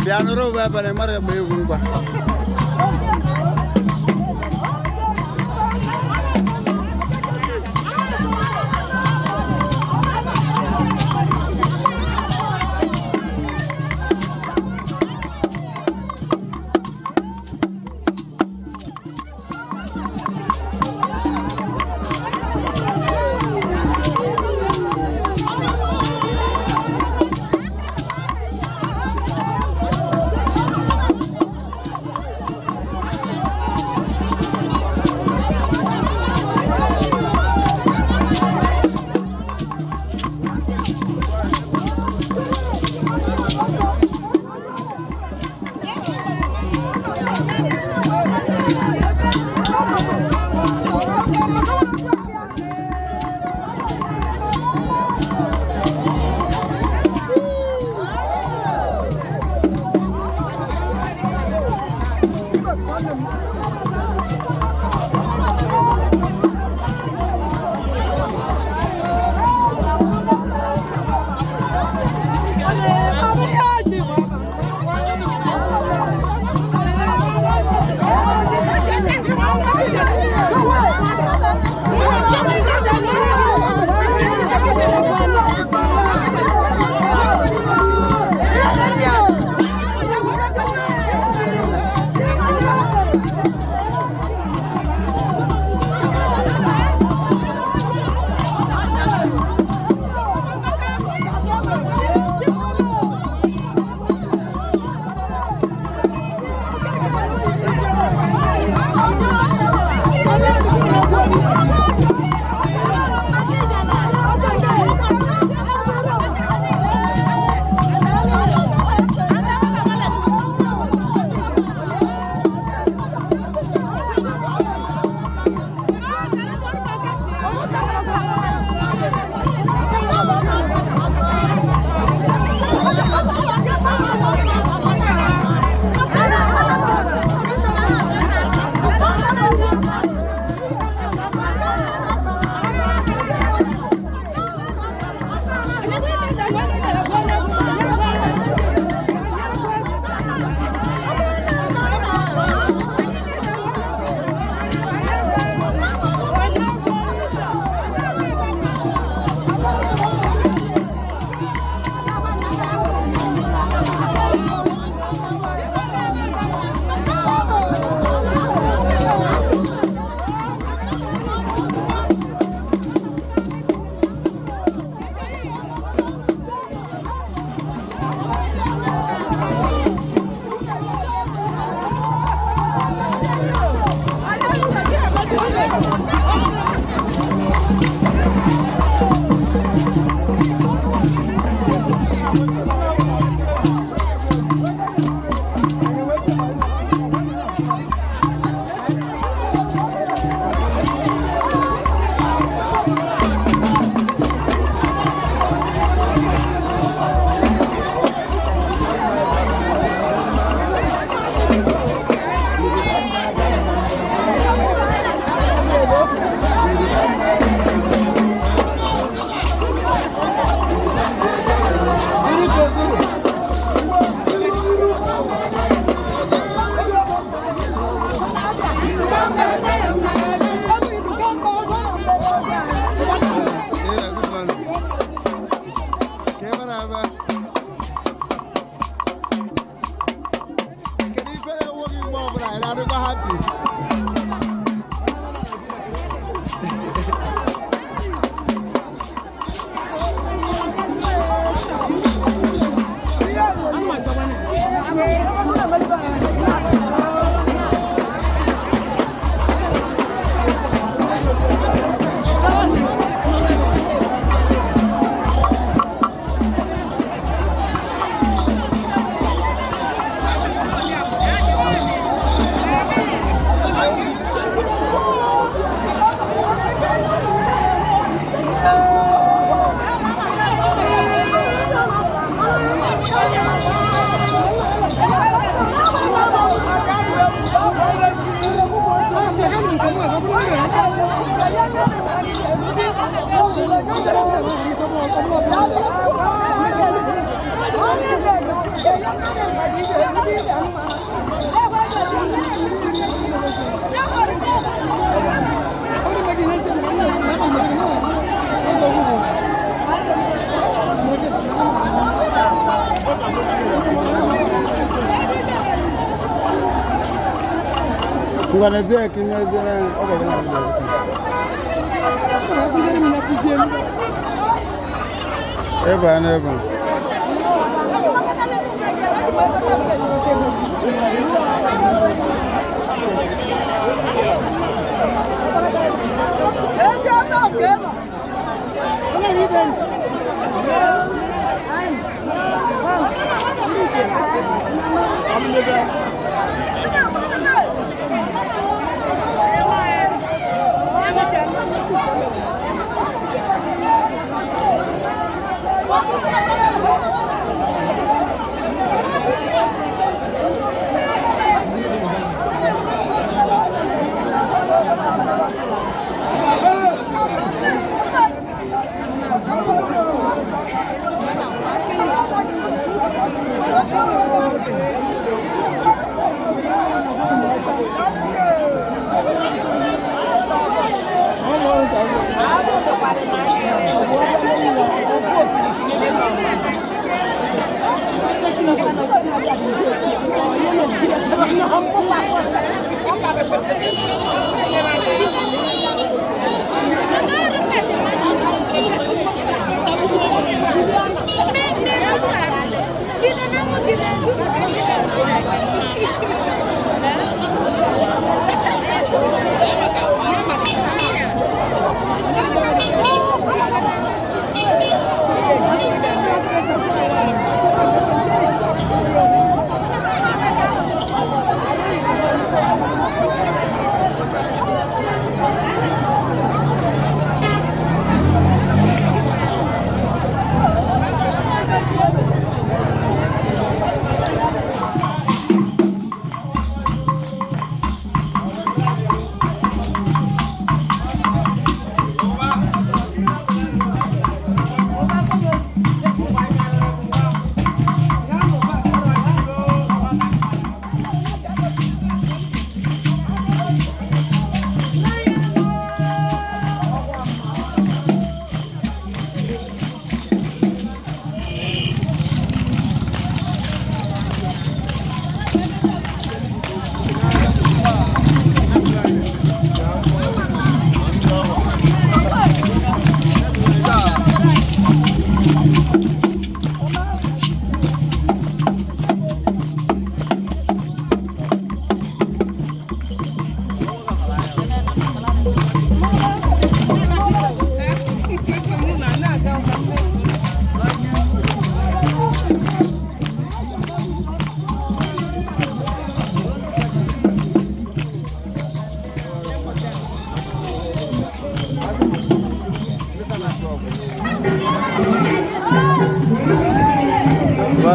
Piano va para mare me gungwa. Kuanzia kinyaza eba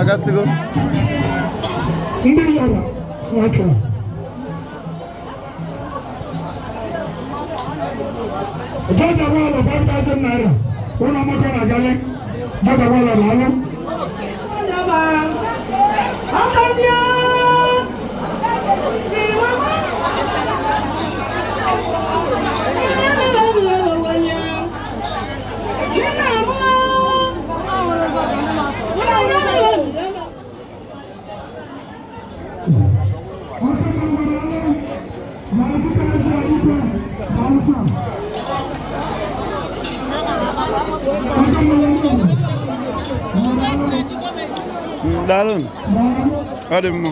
agasigo. Ndị yọrọ nwata. Jaja wala 5,000 naira. Una maka na gale. Jaja wala lalo. Dalun. Ada mo.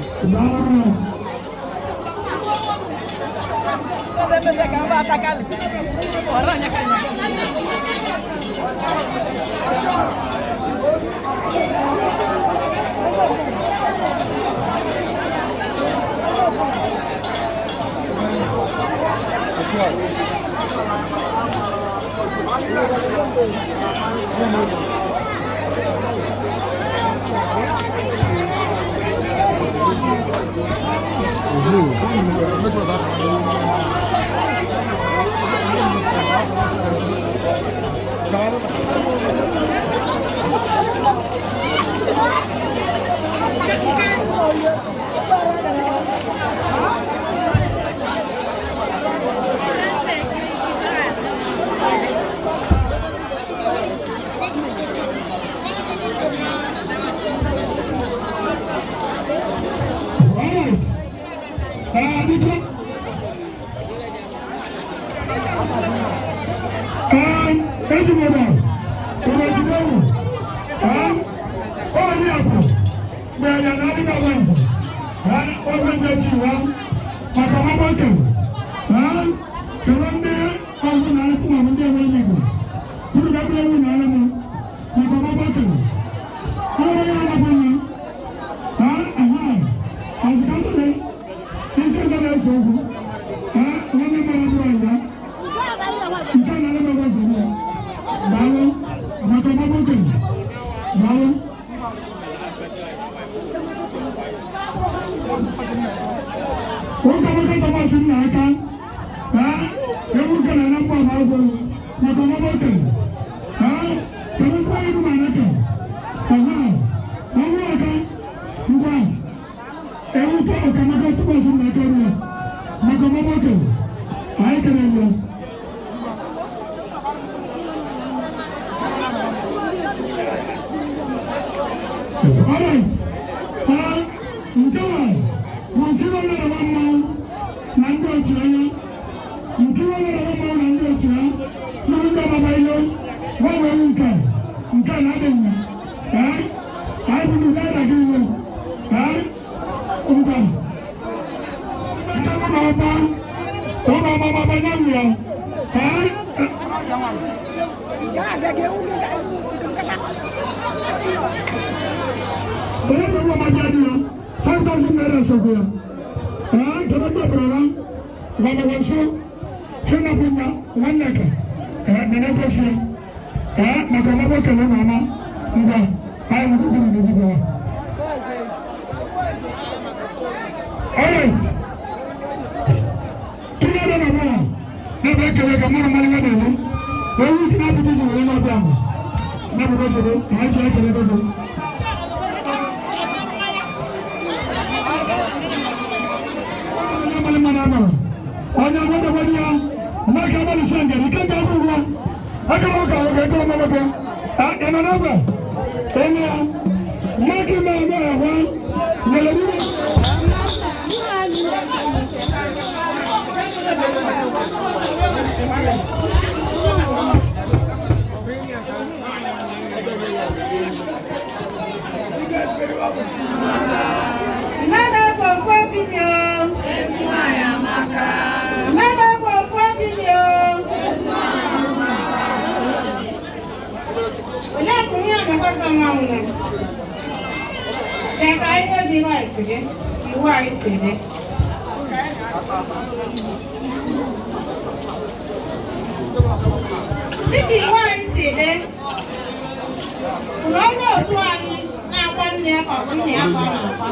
nne ya ka ọ bụ nne ya ka ọ na-akwa.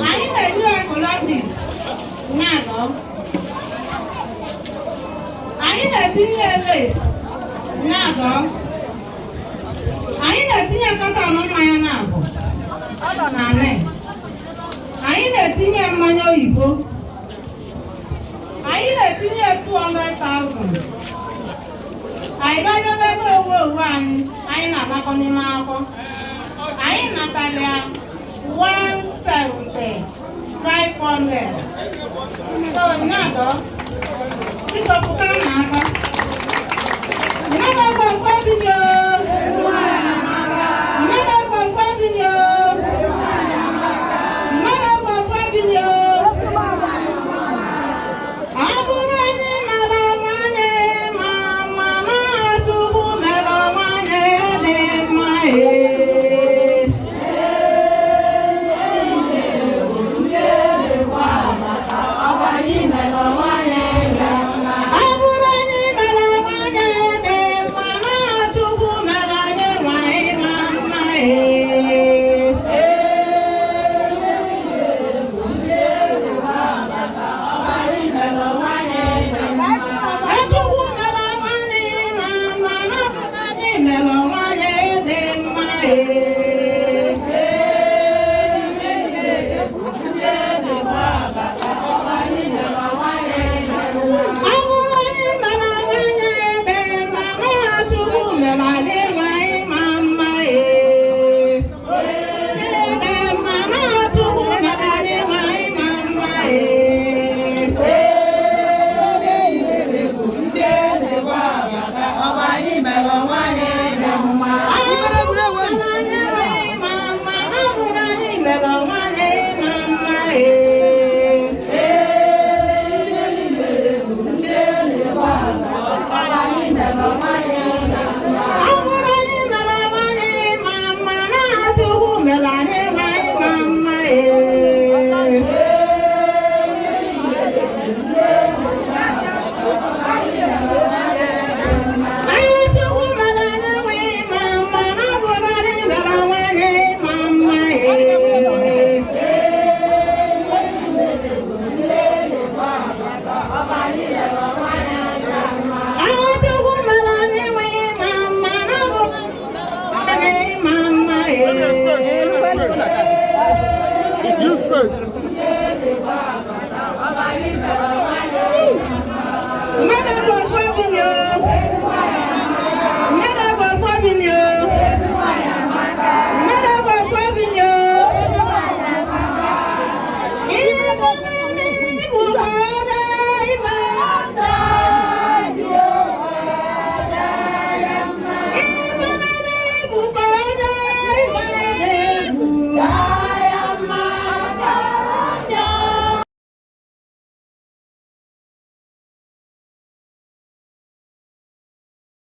Anyị na-eji ekolọndis na-anọ. Anyị na-etinye les na-anọ. Anyị na-etinye katọn mmanya na-abụ. Ọ nọ na nne. Anyị na-etinye mmanya oyibo. Anyị na-etinye 200,000. Anyị banyebe owu anyị na-anakọ n'ime akwụkwọ. Anyị natalịa 170,500. So nnadọ biko pụta n'aka. Nnadọ bụ ọkwa bido.